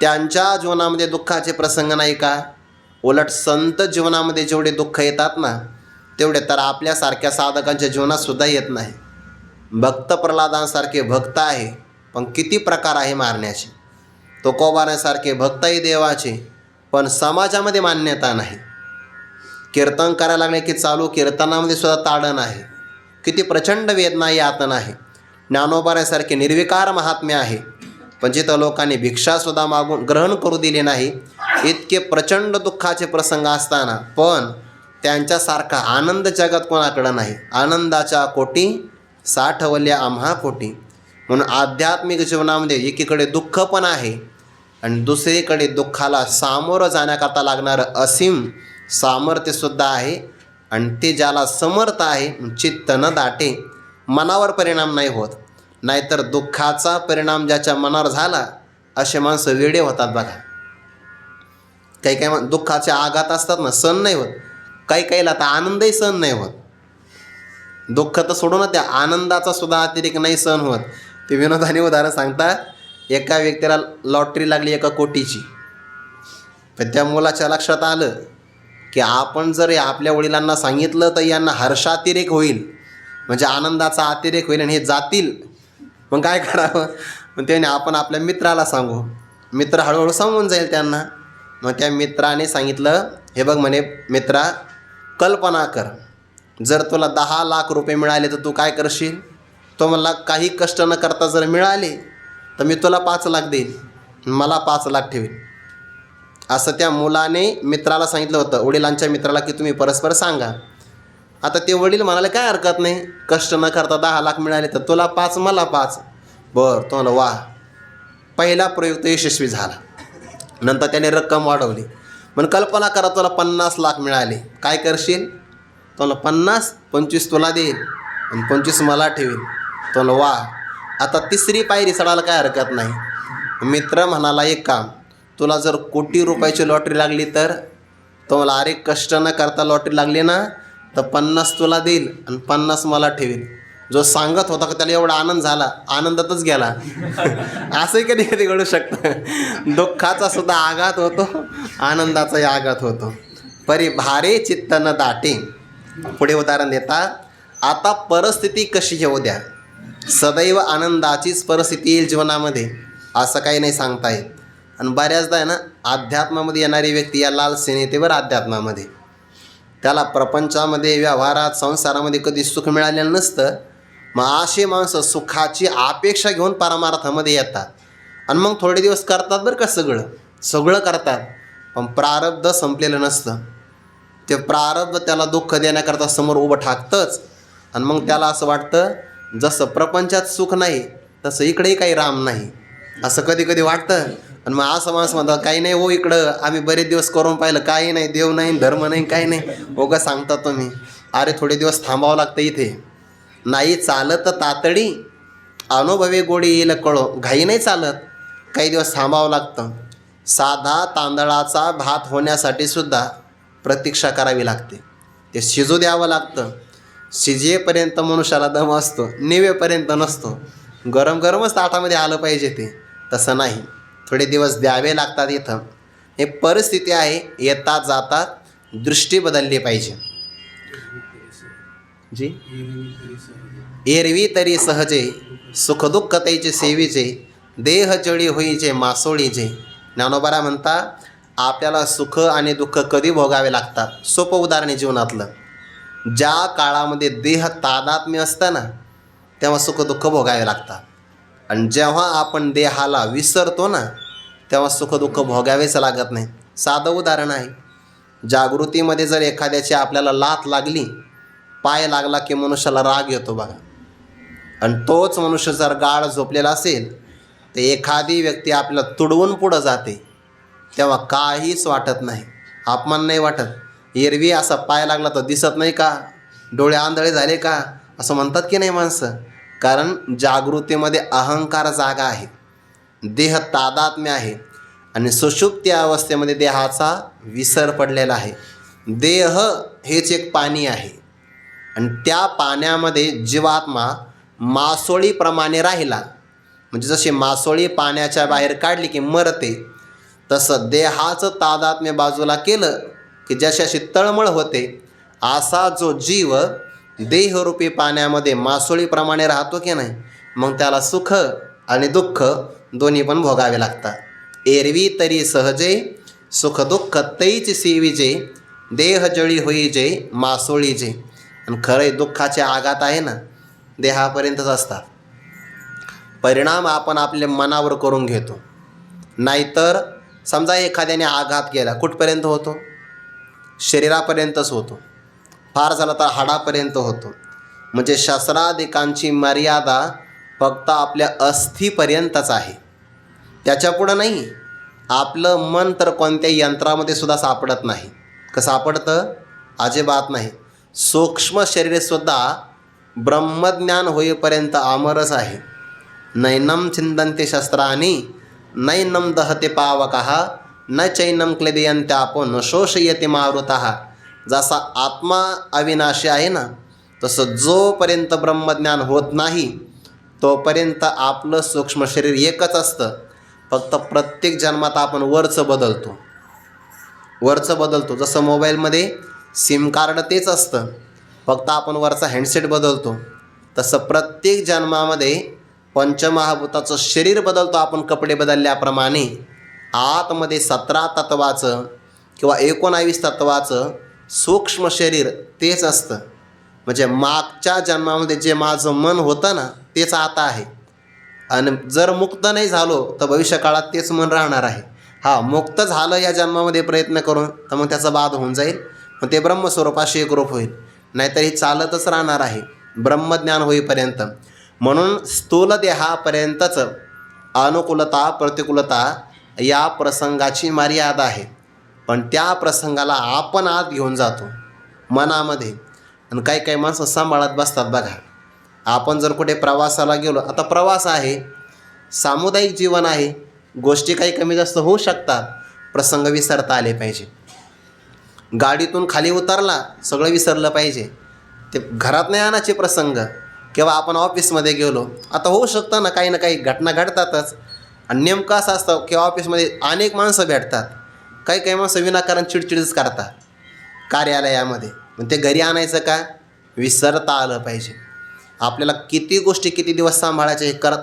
त्यांच्या जीवनामध्ये दुःखाचे प्रसंग नाही का? उलट संत जीवनामध्ये जेवढे दुःख येतात ना, तेवढे तर आपल्यासारख्या साधकांच्या जीवनातसुद्धा येत नाही. भक्त प्रल्हादांसारखे भक्त आहे, पण किती प्रकार आहे मारण्याचे. तुकोबारासारखे भक्तही देवाचे, पण समाजामध्ये मान्यता नाही. कीर्तन करायला लागले की चालू कीर्तनामध्ये सुद्धा ताडण आहे. किती प्रचंड वेदना यातन आहे. ज्ञानोबारासारखे निर्विकार महात्म्य आहे, पण जिथं लोकांनी भिक्षासुद्धा मागून ग्रहण करू दिले नाही, इतके प्रचंड दुःखाचे प्रसंग असताना पण त्यांच्यासारखा आनंद जगात कोणाकडं नाही. आनंदाच्या कोटी साठवल्या आम्हा पोटी. म्हणून आध्यात्मिक जीवनामध्ये एकीकडे दुःख पण आहे आणि दुसरीकडे दुःखाला सामोरं जाण्याकरता लागणारं असीम सामर्थ्यसुद्धा आहे. आणि ते ज्याला समर्थ आहे, चित्त न दाटे, मनावर परिणाम नाही होत. नाहीतर दुःखाचा परिणाम ज्याच्या मनावर झाला असे माणसं वेडे होतात बघा. काही काही दुःखाचे आघात असतात ना, सहन नाही होत. काही काहीला तर आनंदही सहन नाही होत. दुःख तर सोडून त्या आनंदाचा सुद्धा अतिरेक नाही सहन होत. ते विनोदाने उदाहरण सांगतात, एका व्यक्तीला लॉटरी लागली 1 कोटीची. पण त्या मुलाच्या लक्षात आलं की आपण जर आपल्या वडिलांना सांगितलं तर यांना हर्षातिरेक होईल, म्हणजे आनंदाचा अतिरेक होईल आणि हे जातील. मग काय करावं? मग त्याने आपण आपल्या मित्राला सांगू. मित्र हळूहळू सांगून जाईल त्यांना. मग त्या मित्राने सांगितलं, हे बघ म्हणे मित्रा, कल्पना कर, जर तुला 10 लाख रुपये मिळाले तर तू काय करशील? तो मला काही कष्ट न करता जर मिळाले तर मी तुला 5 लाख देईल, मला 5 लाख ठेवील. असं त्या मुलाने मित्राला सांगितलं होतं, वडिलांच्या मित्राला, की तुम्ही परस्पर सांगा. आता ते वडील म्हणाले काय हरकत नाही, कष्ट न करता 10 लाख मिळाले तर तुला 5 मला 5. बरं, तो म्हणलं वा. पहिला प्रयोग तो यशस्वी झाला. नंतर त्याने रक्कम वाढवली. पण कल्पना करा, तुला 50 लाख मिळाले, काय करशील? तो म्हणलं 50, 25 तुला देईल आणि 25 मला ठेवील. तो म्हणलं वा. आता तिसरी पायरी चढायला काय हरकत नाही. मित्र म्हणाला एक काम, तुला जर कोटी रुपयाची लॉटरी लागली तर? तो मला अरे कष्ट न करता लॉटरी लागली ना तर 50 तुला देईल आणि 50 मला ठेवील. जो सांगत होता का त्याला एवढा आनंद झाला, आनंदातच गेला. असंही कधी कधी घडू शकतं. दुःखाचा सुद्धा आघात होतो, आनंदाचाही आघात होतो. परी भारे चित्त न दाटे. पुढे उदाहरण देतात, आता परिस्थिती कशी येऊ द्या, सदैव आनंदाचीच परिस्थिती येईल जीवनामध्ये असं काही नाही सांगता येत. आणि बऱ्याचदा आहे ना, अध्यात्मामध्ये येणारी व्यक्ती या लाल सेनेतेवर अध्यात्मामध्ये, त्याला प्रपंचामध्ये, व्यवहारात, संसारामध्ये कधी सुख मिळालेलं नसतं. मग असे माणसं सुखाची अपेक्षा घेऊन परमार्थामध्ये येतात आणि मग थोडे दिवस करतात बरं का, सगळं करतात, पण प्रारब्ध संपलेलं नसतं. ते प्रारब्ध त्याला दुःख देण्याकरता समोर उभं ठाकतंच. आणि मग त्याला असं वाटतं जसं प्रपंचात सुख नाही तसं इकडेही काही राम नाही, असं कधी कधी वाटतं. आणि मग असं माणूस म्हणतात, काही नाही हो, इकडं आम्ही बरेच दिवस करून पाहिलं, काही नाही, देव नाही, धर्म नाही, काही नाही. हो का सांगता तुम्ही? अरे थोडे दिवस थांबावं लागतं इथे. नाही चालत तातडी, अनुभवे गोडी येईल कळो. घाई नाही चालत, काही दिवस थांबावं लागतं. साधा तांदळाचा भात होण्यासाठी सुद्धा प्रतीक्षा करावी लागते. ते शिजू द्यावं लागतं. शिजेपर्यंत मनुष्याला दम असतो, निवेपर्यंत नसतो. गरम गरमच ताटामध्ये आलं पाहिजे ते, तसं नाही, थोडे दिवस द्यावे लागतात. इथं हे परिस्थिती आहे, येतात जातात, दृष्टी बदलली पाहिजे. जी एरवी तरी सहजे, सुखदुःख तैचे सेवीचे, देह जळी होईचे मासोळीचे. ज्ञानोबा म्हणता, आपल्याला सुख आणि दुःख कधी भोगावे लागतात. सोपं उदाहरण आहे जीवनातलं. ज्या काळामध्ये देह तादात्म्य असतं ना, तेव्हा सुखदुःख भोगावे लागतात. आणि जेव्हा आपण देहाला विसरतो ना, तेव्हा सुखदुःख भोगावेच लागत नाही. साधं उदाहरण आहे, जागृतीमध्ये जर एखाद्याची आपल्याला लाथ लागली, पाय लागला की मनुष्याला राग येतो बघा. आणि तोच मनुष्य जर गाढ झोपलेला असेल तर एखादी व्यक्ती आपल्याला तुडवून पुढं जाते, तेव्हा काहीच वाटत नाही, अपमान नाही वाटत. एरवी असा पाय लागला तर दिसत नाही का, डोळे आंधळे झाले का, असं म्हणतात की नाही माणसं. कारण जागृतीमध्ये अहंकार जागा आहे, देह तादात्म्य आहे आणि सुषुप्ती अवस्थेमध्ये देहाचा विसर पडलेला आहे. देह हेच एक पाणी आहे आणि त्या पाण्यामध्ये जीवात्मा मासोळीप्रमाणे राहिला, म्हणजे जशी मासोळी पाण्याच्या बाहेर काढली की मरते, तसं देहाचं तादात्म्य बाजूला केलं की जशाशी तळमळ होते, असा जो जीव देहरूपी पाण्यामध्ये मासोळीप्रमाणे राहतो की नाही, मग त्याला सुख आणि दुःख दोन्ही पण भोगावे लागतात. एरवी तरी सहजे, सुखदुःख तैच सेवीजे, देह जळी होईजे मासोळीजे. आणि खरंय दुःखाचे आघात आहे ना, देहापर्यंतच असतात. परिणाम आपण आपल्या मनावर करून घेतो. नाहीतर समजा एखाद्याने आघात केला, कुठपर्यंत होतो? शरीरापर्यंतच होतो. फार झालं तर हाडापर्यंत होतो. म्हणजे शस्त्रादिकांची मर्यादा फक्त आपल्या अस्थीपर्यंतच आहे, त्याच्यापुढं नाही. आपलं मन तर कोणत्याही यंत्रामध्ये सुद्धा सापडत नाही. का सापडतं? अजिबात नाही. सूक्ष्म शरीरसुद्धा ब्रह्मज्ञान होईपर्यंत अमरच आहे. नैनम छिंदन्ते शस्त्राणी नैनम दहते पावकः न चैनम क्लेदयन्त्यापो न शोषयते मारुतः. जसा आत्मा अविनाशी आहे ना, तसं जोपर्यंत ब्रह्मज्ञान होत नाही तोपर्यंत आपलं सूक्ष्म शरीर एकच असतं. फक्त प्रत्येक जन्मात आपण वरचं बदलतो. जसं मोबाईलमध्ये सिम कार्ड तेच असतं, फक्त आपण वरचा हँडसेट बदलतो. तसं प्रत्येक जन्मामध्ये पंचमहाभूताचं शरीर बदलतो आपण कपडे बदलल्याप्रमाणे. आतमध्ये 17 तत्वाचं किंवा 19 तत्वाचं सूक्ष्म शरीर तेच असतं. म्हणजे मागच्या जन्मामध्ये जे माझं मन होतं ना, तेच आता आहे. आणि जर मुक्त नाही झालो तर भविष्यकाळात तेच मन राहणार आहे. मुक्त झालं या जन्मामध्ये प्रयत्न करून तर मग त्याचा बाध होऊन जाईल, मग ते ब्रह्मस्वरूपाशी एकरूप होईल. नाहीतर ही चालतच राहणार आहे ब्रह्मज्ञान होईपर्यंत. म्हणून स्थूल देहापर्यंतच अनुकूलता प्रतिकूलता या प्रसंगाची मर्यादा आहे. पण त्या प्रसंगाला आपण आत घेऊन जातो मनामध्ये. आणि काही माणसं सांभाळत बसतात बघा. आपण जर कुठे प्रवासाला गेलो, आता प्रवास आहे, सामुदायिक जीवन आहे, गोष्टी काही कमी जास्त होऊ शकतात, प्रसंग विसरता आले पाहिजे. गाडीतून खाली उतरला सगळं विसरलं पाहिजे. ते घरात नाही आणायचे प्रसंग. किंवा आपण ऑफिसमध्ये गेलो, आता होऊ शकतं ना काही घटना घडतातच. आणि नेमकं असं असतं की ऑफिसमध्ये अनेक माणसं भेटतात, काही माणसं विनाकारण चिडचिडच करतात कार्यालयामध्ये. मग ते घरी आणायचं का? विसरता आलं पाहिजे. आपल्याला किती गोष्टी किती दिवस सांभाळायचे हे करत.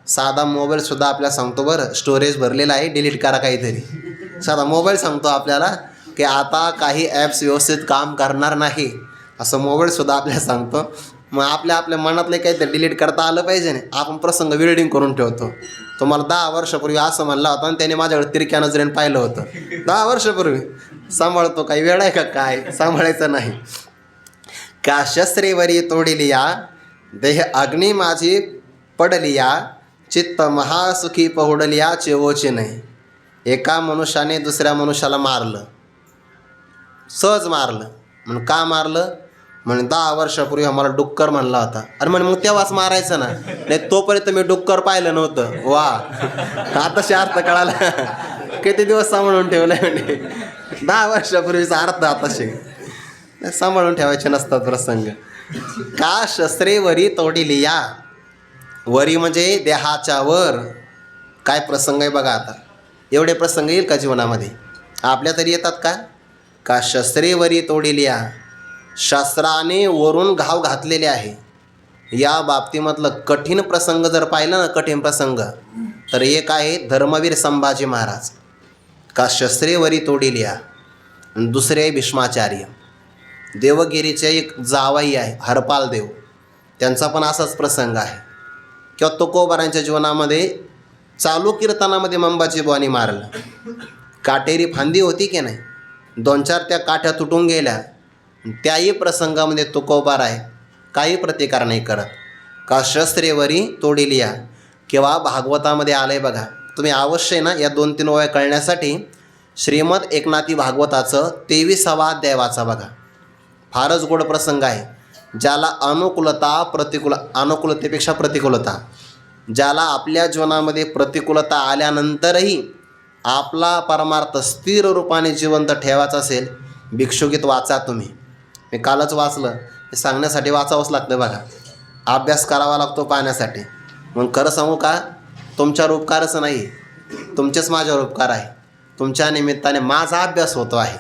साधा मोबाईलसुद्धा आपल्याला सांगतो, बरं स्टोरेज भरलेला आहे, डिलीट करा काहीतरी. साधा मोबाईल सांगतो आपल्याला की आता काही ॲप्स व्यवस्थित काम करणार नाही, असं मोबाईलसुद्धा आपल्याला सांगतो. मग आपल्या मनातले काहीतरी डिलीट करता आलं पाहिजे ना. आपण प्रसंग विल्डिंग करून ठेवतो. तुम्हाला 10 वर्षापूर्वी असं म्हणला होता आणि त्याने माझ्याकडे तिरक्या नजरेने पाहिलं होतं. 10 वर्षापूर्वी सांभाळतो. काही वेळ आहे का? काय सांभाळायचं नाही. का शस्त्रेवरी तोडिलिया देह अग्नी माझी पडलिया चित्त महासुखी पहुडलिया चेवोचे नाही. एका मनुष्याने दुसऱ्या मनुष्याला मारलं, सहज मारलं. म्हणून का मारलं? म्हणे 10 वर्षापूर्वी आम्हाला डुक्कर म्हणला होता. अरे म्हणे मग तेव्हाच मारायचं ना. नाही तोपर्यंत मी डुक्कर पाहिलं नव्हतं. वा, आता अर्थ कळाला. किती दिवस सांभाळून ठेवलंय म्हणजे 10 वर्षापूर्वीचा अर्थ आताशे सांभाळून ठेवायचे नसतात प्रसंग. का शस्त्रेवरी तोडिलिया. वरी म्हणजे देहाच्या वर. काय प्रसंग आहे बघा. आता एवढे प्रसंग येईल का जीवनामध्ये? आपल्या तरी येतात का? का शस्त्रेवरी तोडिलिया. शस्त्राने वरून घाव घातलेले आहे. या बाबतीमधलं कठीण प्रसंग जर पाहिलं ना, कठीण प्रसंग, तर एक आहे धर्मवीर संभाजी महाराज. का शस्त्रेवरी तोडिलिया. दुसरे आहे भीष्माचार्य. देवगिरीचे एक जावाई आहे हरपाल देव, त्यांचा पण असाच प्रसंग आहे. किंवा तुकोबारांच्या जीवनामध्ये चालू कीर्तनामध्ये मंबाची बुवानी मारलं. काटेरी फांदी होती की नाही, 2-4 त्या काठ्या तुटून गेल्या. त्याही प्रसंगामध्ये तुकोबार आहे, काही प्रतिकार नाही करत. का शस्त्रेवरी तोडिलिया. किंवा भागवतामध्ये आलं आहे बघा. तुम्ही अवश्य ना या 2-3 ओव्या कळण्यासाठी श्रीमद एकनाथी भागवताचं 23वा अध्याय वाचा बघा. फारच गोड प्रसंग आहे. ज्याला अनुकूलतेपेक्षा प्रतिकूलता, ज्याला आपल्या जीवनामध्ये प्रतिकूलता आल्यानंतरही आपला परमार्थ स्थिर रूपाने जिवंत ठेवायचा असेल, भिक्षुगीत वाचा तुम्ही. मी कालच वाचलं. हे सांगण्यासाठी वाचावंच लागतं बघा. अभ्यास करावा लागतो पाहण्यासाठी. मग खरं सांगू का, तुमच्यावर उपकारच नाही, तुमचेच माझ्यावर उपकार आहे. तुमच्या निमित्ताने माझा अभ्यास होतो आहे.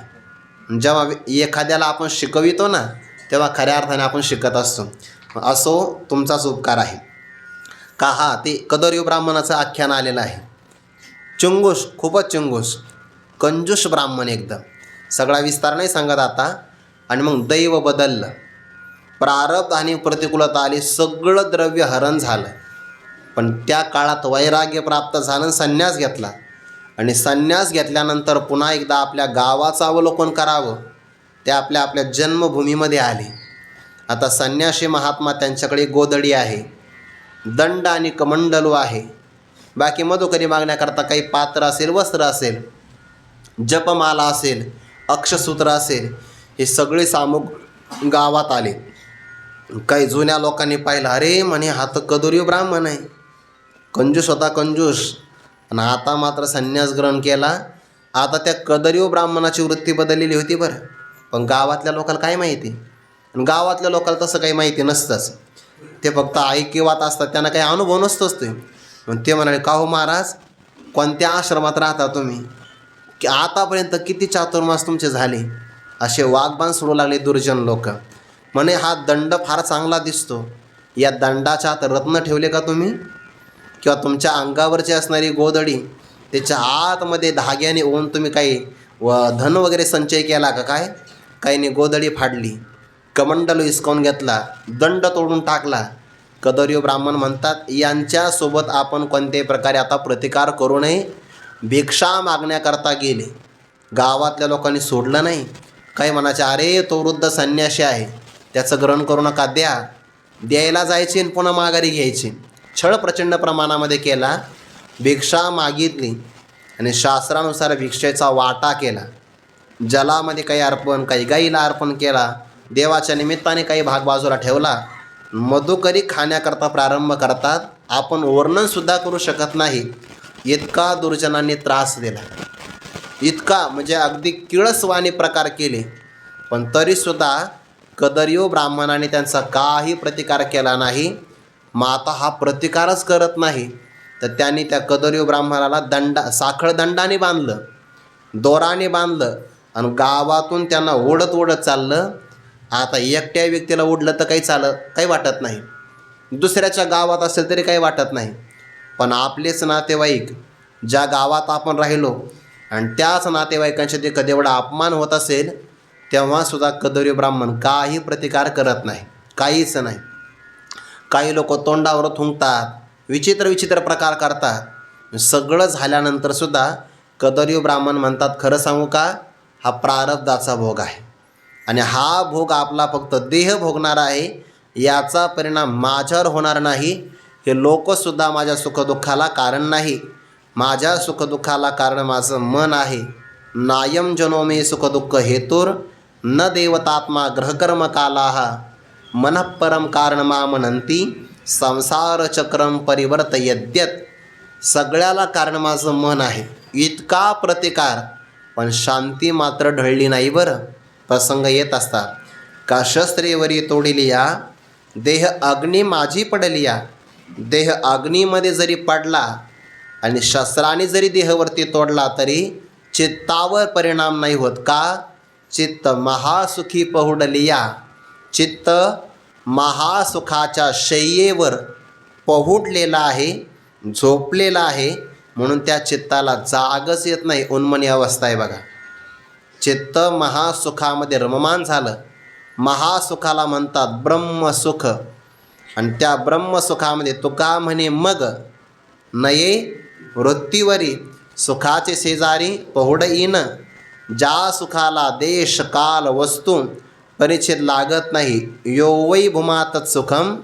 जेव्हा एखाद्याला आपण शिकवितो ना, तेव्हा खऱ्या अर्थाने आपण शिकत असतो. असो तुमचाच उपकार आहे. का ते कदर्यू ब्राह्मणाचं आख्यान आलेलं आहे. चुंगुष, खूपच चुंगुष, कंजूष ब्राह्मण एकदम. सगळा विस्तार नाही सांगत आता. आणि मग दैव बदललं, प्रारब्ध आणि प्रतिकूलता आली, सगळं द्रव्य हरण झालं. पण त्या काळात वैराग्य प्राप्त झालं, संन्यास घेतला. आणि संन्यास घेतल्यानंतर पुन्हा एकदा आपल्या गावाचं अवलोकन करावं, ते आपल्या आपल्या जन्मभूमीमध्ये आले. आता संन्यासी महात्मा त्यांच्याकडे गोदडी आहे, दंड आणि कमंडलू आहे. बाकी मधुकरी मागण्याकरता काही पात्र असेल, वस्त्र असेल, जपमाला असेल, अक्षसूत्र असेल, हे सगळे सामुग्री गावात आले. काही जुन्या लोकांनी पाहिलं, अरे म्हणे हा तर कदुरी ब्राह्मण आहे, कंजूस होता कंजूस, आणि आता मात्र संन्यास ग्रहण केला. आता त्या कदरीव ब्राह्मणाची वृत्ती बदललेली होती बरं. पण गावातल्या लोकांना काय माहिती? आणि गावातल्या लोकांना तसं काही माहिती नसतंच. ते फक्त ऐकिवात असतात, त्यांना काही अनुभव नसतोच. ते म्हणाले, का हो महाराज, कोणत्या आश्रमात राहता तुम्ही? की आतापर्यंत किती चातुर्मास तुमचे झाले? असे वागबान सोडू लागले दुर्जन लोक. म्हणे हा दंड फार चांगला दिसतो, या दंडाच्या आत रत्न ठेवले का तुम्ही? किंवा तुमच्या अंगावरची असणारी गोदडी त्याच्या आतमध्ये धाग्याने ओवून तुम्ही काही धन वगैरे संचय केला का काय? काहीने गोदडी फाडली, कमंडलू हिसकावून घेतला, दंड तोडून टाकला. कदरीव ब्राह्मण म्हणतात, यांच्यासोबत आपण कोणत्याही प्रकारे आता प्रतिकार करू नये. भिक्षा मागण्याकरता गेले, गावातल्या लोकांनी सोडलं नाही. काही म्हणायचे, अरे तो वृद्ध संन्यासी आहे, त्याचं ग्रहण करू नका, द्यायला जायचे आणि पुन्हा माघारी घ्यायचे. छळ प्रचंड प्रमाणामध्ये केला. भिक्षा मागितली आणि शास्त्रानुसार भिक्षेचा वाटा केला. जलामध्ये काही अर्पण, काही गाईला अर्पण केला, देवाच्या निमित्ताने काही भाग बाजूला ठेवला. मधुकरी खाण्याकरता प्रारंभ करतात. आपण वर्णनसुद्धा करू शकत नाही, इतका दुर्जनांनी त्रास दिला, इतका म्हणजे अगदी किळसवाणी प्रकार केले. पण तरीसुद्धा कदरीव ब्राह्मणाने त्यांचा काही प्रतिकार केला नाही. मग आता हा प्रतिकारच करत नाही, तर त्यांनी त्या कदरीव ब्राह्मणाला साखळ दंडाने बांधलं, दोराने बांधलं आणि गावातून त्यांना ओढत ओढत चाललं. आता एकट्या व्यक्तीला ओढलं तर काही वाटत नाही, दुसऱ्याच्या गावात असेल तरी काही वाटत नाही. पण आपलेच नातेवाईक ज्या गावात आपण राहिलो आणि त्याच नातेवाईकांच्या ते कधी एवढा अपमान होत असेल, तेव्हासुद्धा कदरीव ब्राह्मण काही प्रतिकार करत नाही, काहीच नाही. काही लोक तोंडावर थुंकतात, विचित्र विचित्र प्रकार करतात. सगळं झाल्यानंतरसुद्धा कदरीव ब्राह्मण म्हणतात, खरं सांगू का, हा प्रारब्धाचा भोग आहे आणि हा भोग आपला फक्त देह भोगणार आहे, याचा परिणाम माझ्यावर होणार नाही. हे लोकसुद्धा माझ्या सुखदुःखाला कारण नाही, माझ्या सुखदुःखाला कारण माझं मन आहे. नायम जनोमे सुखदुःख हेतुर न देवतात्मा ग्रहकर्म कालाह मनःपरम कारणमामनंती संसार चक्रम परिवर्तयद्यत. सगळ्याला कारण माझं मन आहे. इतका प्रतिकार, पण शांती मात्र ढळली नाही बरं. प्रसंग येत असतात, का शस्त्रेवरी तोडिलिया देह अग्नी माझी पडलिया. देह अग्नीमध्ये जरी पडला आणि शस्त्राने जरी देहवरती तोडला तरी चित्तावर परिणाम नाही होत. का? चित्त महासुखी पहुडलिया. चित्त महासुखाच्या शय्येवर पहुडलेला आहे, झोपलेला आहे, म्हणून त्या चित्ताला जागच येत नाही. उन्मनी अवस्था आहे बघा. चित्त महासुखामध्ये रममान झालं. महासुखाला म्हणतात ब्रह्मसुख. आणि त्या ब्रह्मसुखामध्ये तुका म्हणे मग नये वृत्तीवरी सुखाचे शेजारी पहुड येईन. ज्या सुखाला देश काल वस्तू परिच्छेद लागत नाही. यो वै भूमा तत्सुखम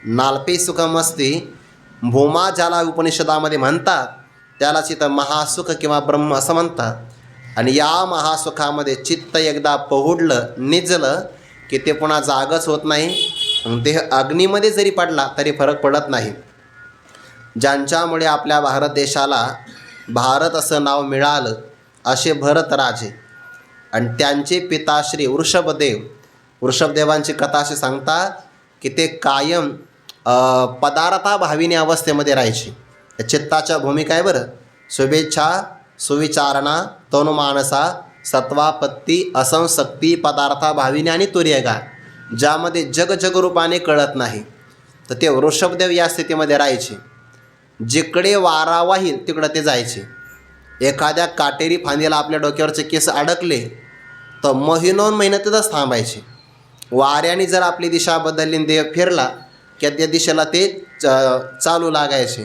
नाल्पे सुखम असते. भूमा ज्याला उपनिषदामध्ये म्हणतात त्याला चित्त महासुख किंवा ब्रह्म असं म्हणतात. आणि या महासुखामध्ये चित्त एकदा पहुडलं, निजलं की ते पुन्हा जागच होत नाही. देह अग्नीमध्ये जरी पडला तरी फरक पडत नाही. ज्यांच्यामुळे आपल्या भारत देशाला भारत असं नाव मिळालं असे भरत राजे आणि त्यांचे पिताश्री वृषभदेवांची कथा अशी सांगतात की ते कायम पदार्थाभाविनी अवस्थेमध्ये राहायचे. चित्ताच्या भूमिका आहे बरं. शुभेच्छा, सुविचारणा, तनुमानसा, सत्वापत्ती, असंशक्ती, पदार्थाभाविनी आणि तुर्यगा, ज्यामध्ये जगरूपाने कळत नाही. तर ते वृषभदेव या स्थितीमध्ये राहायचे. जिकडे वारा वाहील तिकडं ते जायचे. एखाद्या काटेरी फांदीला आपल्या डोक्यावरचे केस अडकले तर महिनोन महिने तिथंच थांबायचे. वाऱ्याने जर आपली दिशा बदलली, देह फिरला की त्या दिशेला ते चालू लागायचे.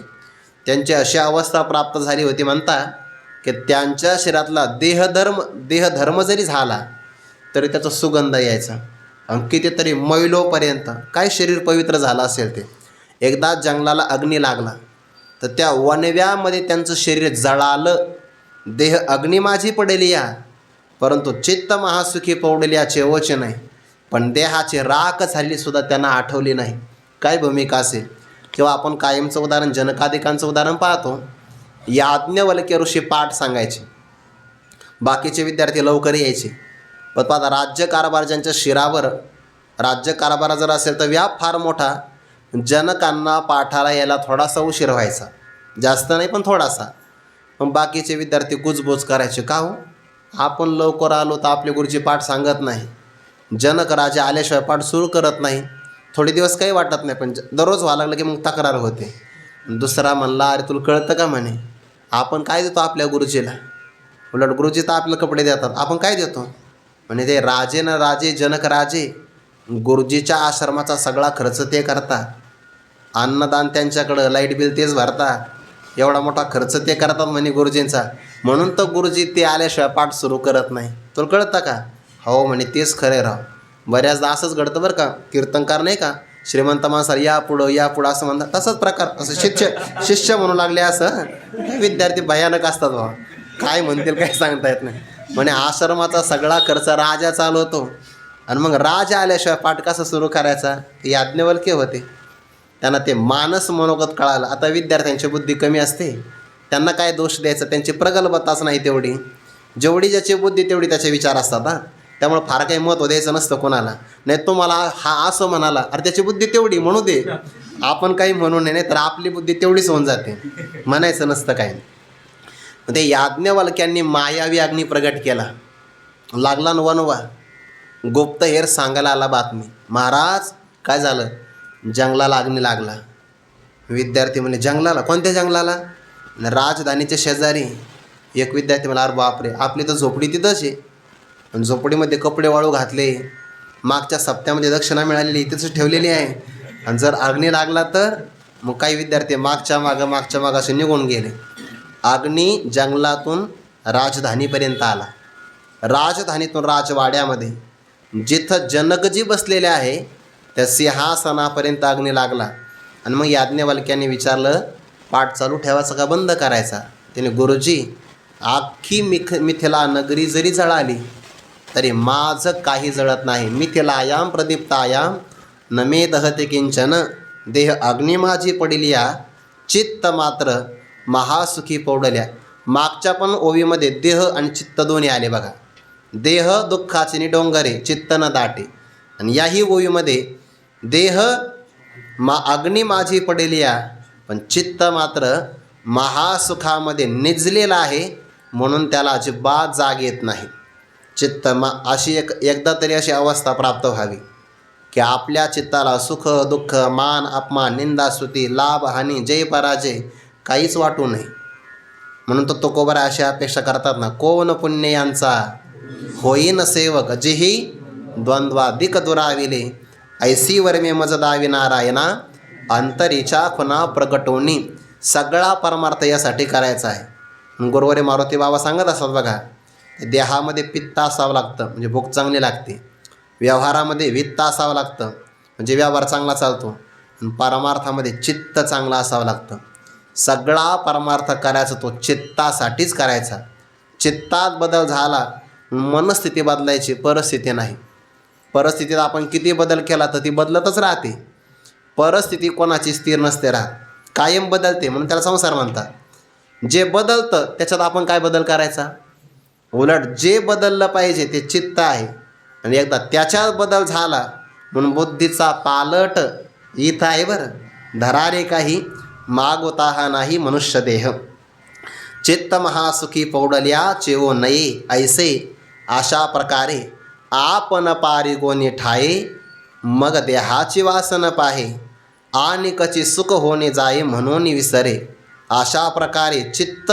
त्यांची अशी अवस्था प्राप्त झाली होती म्हणता की त्यांच्या शरीरातला देहधर्म जरी झाला तरी त्याचा सुगंध यायचा. आणि कितीतरी मैलोपर्यंत काय शरीर पवित्र झालं असेल ते. एकदा जंगलाला अग्नी लागला तर त्या वणव्यामध्ये त्यांचं शरीर जळालं. देह अग्निमाझी पडेलिया परंतु चित्त महासुखी पौडलिया चेवोचे नाही. पण देहाची राख झालीसुद्धा त्यांना आठवली नाही. काय भूमिका असेल. किंवा आपण कायमचं उदाहरण जनकादिकांचं उदाहरण पाहतो. याज्ञवल्क्य ऋषी पाठ सांगायचे, बाकीचे विद्यार्थी लवकर यायचे. पण पाहता राज्यकारभार ज्यांच्या शिरावर राज्यकारभार जर असेल तर व्याप फार मोठा. जनकांना पाठाला यायला थोडासा उशीर व्हायचा, जास्त नाही पण थोडासा. मग बाकीचे विद्यार्थी कुजबूज करायचे, का हो आपण लवकर आलो तर आपले गुरुजी पाठ सांगत नाही, जनक राजा आल्याशिवाय पाठ सुरू करत नाही. थोडे दिवस काही वाटत नाही पण दररोज व्हायला लागलं की मग तक्रार होते. दुसरा म्हणला, अरे तुला कळतं का म्हणे, आपण काय देतो आपल्या गुरुजीला, उलट गुरुजी तर आपले कपडे देतात, आपण काय देतो म्हणे. ते राजे न राजे जनक राजे, गुरुजीच्या आश्रमाचा सगळा खर्च ते करतात, अन्नदान त्यांच्याकडं, लाईट बिल तेच भरतात, एवढा मोठा खर्च ते करतात म्हणे गुरुजींचा. म्हणून तर गुरुजी ते आल्याशिवाय पाठ सुरू करत नाही. तुला कळतं का. हो म्हणे तेच खरे राव. बऱ्याचदा असंच घडतं बरं का. कीर्तनकार नाही का, श्रीमंत माणसाला या पुढं असं म्हणतात, तसंच प्रकार. असं शिष्य म्हणू लागले असं विद्यार्थी भयानक असतात बाबा, काय म्हणतील काय सांगता येत नाही. म्हणे आश्रमाचा सगळा खर्च राजा चालवतो आणि मग राजा आल्याशिवाय पाठ कसा सुरू करायचा. ते याज्ञवल्क्य होते, त्यांना ते मानस मनोगत कळालं. आता विद्यार्थ्यांची बुद्धी कमी असते, त्यांना काय दोष द्यायचा, त्यांची प्रगल्भताच नाही तेवढी. जेवढी ज्याची बुद्धी तेवढी त्याचे विचार असतात. त्यामुळे फार काही महत्त्व द्यायचं नसतं कोणाला. नाही तो मला हा असं म्हणाला, अरे त्याची बुद्धी तेवढी म्हणू दे, आपण काही म्हणू नये, नाही तर आपली बुद्धी तेवढीच होऊन जाते, म्हणायचं नसतं काय. ते याज्ञवल्क्यांनी मायावी अग्नी प्रगट केला. लागला न वनवा. गुप्तहेर सांगायला आला बातमी, महाराज काय झालं, जंगलाला अग्नी लागला. विद्यार्थी म्हणे जंगलाला, कोणत्या जंगलाला. राजधानीच्या शेजारी. एक विद्यार्थी मला, अरे बापरे, आपली तर झोपडी तिथंच आहे. आणि झोपडीमध्ये कपडे वाळू घातले, मागच्या सप्त्यामध्ये दक्षिणा मिळालेली तिथंच ठेवलेली आहे. आणि जर अग्नी लागला तर मग काही विद्यार्थी मागच्या मागं असे निघून गेले. अग्नी जंगलातून राजधानीपर्यंत आला. राजधानीतून राजवाड्यामध्ये जिथं जनकजी बसलेले आहे त्या सिंहासनापर्यंत अग्नी लागला. आणि मग याज्ञवल्क्यांनी विचारलं, पाठ चालू ठेवायचा का बंद करायचा. त्याने, गुरुजी अख्खी मिथिला नगरी जरी जळाली तरी माझं काही जळत नाही. मिथिलायाम प्रदीप्तायाम न मे दहते किंचन, देह अग्निमाझी पडिलिया चित्त मात्र महासुखी पौडल्या. मागच्या पण ओवीमध्ये देह आणि चित्त दोन्ही आले बघा. देह दुःखाचे नि डोंगरे, चित्त न दाटे. आणि याही ओवीमध्ये देह अग्नी माझी पडेलिया पण चित्त मात्र महासुखामध्ये निजलेलं आहे, म्हणून त्याला अजिबात जाग येत नाही. चित्त अशी एकदा तरी अशी अवस्था प्राप्त व्हावी की आपल्या चित्ताला सुख दुःख मान अपमान निंदा स्तुती लाभ हानी जय पराजय काहीच वाटू नये. म्हणून तो तुकोबरा अशी अपेक्षा करतात ना, कोण पुण्य यांचा होईन सेवक, जेही द्वंद्वाधिक दुराविले, ऐसी वर्मे मज दावी नारायणा, अंतरीच्या खुना प्रगटोनी. सगळा परमार्थ यासाठी करायचा आहे. गुरुवारी मारुती बाबा सांगत असतात बघा, देहामध्ये पित्त असावं लागतं म्हणजे भूक चांगली लागते, व्यवहारामध्ये वित्त असावं लागतं म्हणजे व्यवहार चांगला चालतो, आणि परमार्थामध्ये चित्त चांगलं असावं लागतं. सगळा परमार्थ करायचा तो चित्तासाठीच करायचा. चित्तात बदल झाला, मनस्थिती बदलायची, परिस्थिती नाही. परिस्थितीत आपण किती बदल केला तर ती बदलतच राहते. परिस्थिती कोणाची स्थिर नसते राहत, कायम बदलते, म्हणून त्याला संसार म्हणतात. जे बदलतं त्याच्यात आपण काय बदल करायचा. उलट जे बदललं पाहिजे ते चित्त आहे, आणि एकदा त्याच्यात बदल झाला म्हणून बुद्धीचा पालट इथं आहे बरं. धरारे काही मागोता हा नाही मनुष्य देह, चित्त महासुखी पौडल्या चेवो नये ऐसे. अशा प्रकारे आपण पारी गोनी ठाये, मग देहाची वासन पाहे, आणि कची सुख होणे जाये म्हणून विसरे. अशा प्रकारे चित्त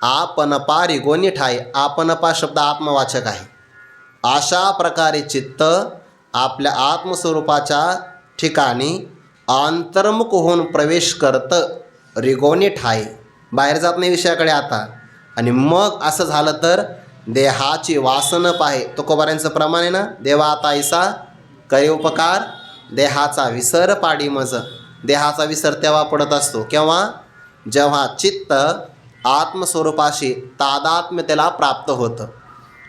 आपण पारी गोनी ठाये. आपनपा शब्द आत्मवाचक आहे. अशा प्रकारे चित्त आपल्या आत्मस्वरूपाच्या ठिकाणी अंतर्मुख होऊन प्रवेश करतं, रिगोनी ठाये, बाहेर जात नाही विषयाकडे आता. आणि मग असं झालं तर देहाची वासन पाहे. तुकोबारांचं प्रमाण आहे ना, देवा आता ऐसा करे उपकार, देहाचा विसर पाडी मज. देहाचा विसर तेव्हा पडत असतो केव्हा, जेव्हा चित्त आत्मस्वरूपाशी तादात्म्य त्याला प्राप्त होतं.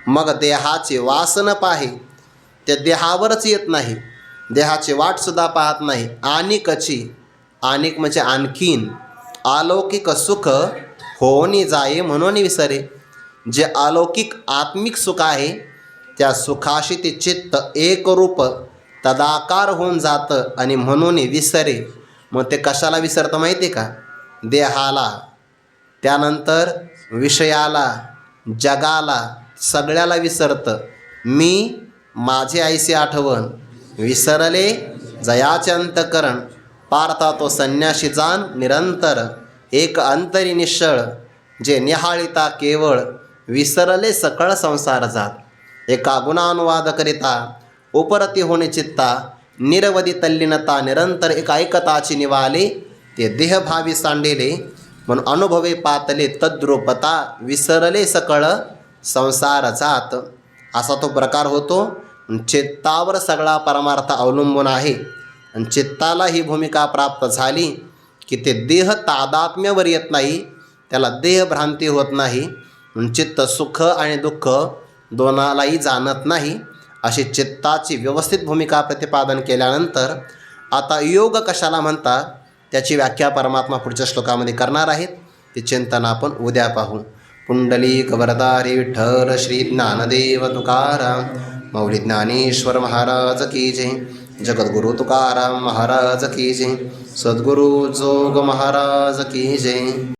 मग देहाची वासन पाहे, त्या देहावरच येत नाही, देहाची वाटसुद्धा पाहत नाही. आनिकची, आनिक म्हणजे आणखीन, अलौकिक सुख होऊनी जाये म्हणून विसरे. जे अलौकिक आत्मिक सुख आहे त्या सुखाशी ते चित्त एकरूप तदाकार होऊन जातं आणि म्हणून विसरे. मग ते कशाला विसरतं माहिती आहे का, देहाला, त्यानंतर विषयाला, जगाला, सगळ्याला विसरतं. मी माझे ऐसे आठवण विसरले जयाचे अंतकरण. पार्था तो संन्याशी जाण निरंतर, एक अंतरी निश्चळ जे निहाळिता केवळ. विसरले सकळ संसार जात, एका गुणानुवाद करिता उपरती होणे चित्ता. निरवधी तल्लीनता निरंतर एक ऐकताची निवाले. ते देहभावी सांडिले म्हणून अनुभवे पातले तद्रूपता. विसरले सकळ संसार जात. असा तो प्रकार होतो. चित्तावर सगळा परमार्थ अवलंबून आहे. आणि चित्ताला ही भूमिका प्राप्त झाली की ते देह तादात्म्यावर येत नाही, त्याला देहभ्रांती होत नाही. चित्त सुख आणि दुःख दोनालाही जाणत नाही. अशी चित्ताची व्यवस्थित भूमिका प्रतिपादन केल्यानंतर आता योग कशाला म्हणतात त्याची व्याख्या परमात्मा पुढच्या श्लोकामध्ये करणार आहेत. ते चिंतन आपण उद्या पाहू. पुंडलिक वरदारी विठ्ठल श्री ज्ञानदेव तुकाराम मौली ज्ञानेश्वर महाराज की जय. जगद्गुरु तुकाराम महाराज की जय. सद्गुरु जोग महाराज की जय.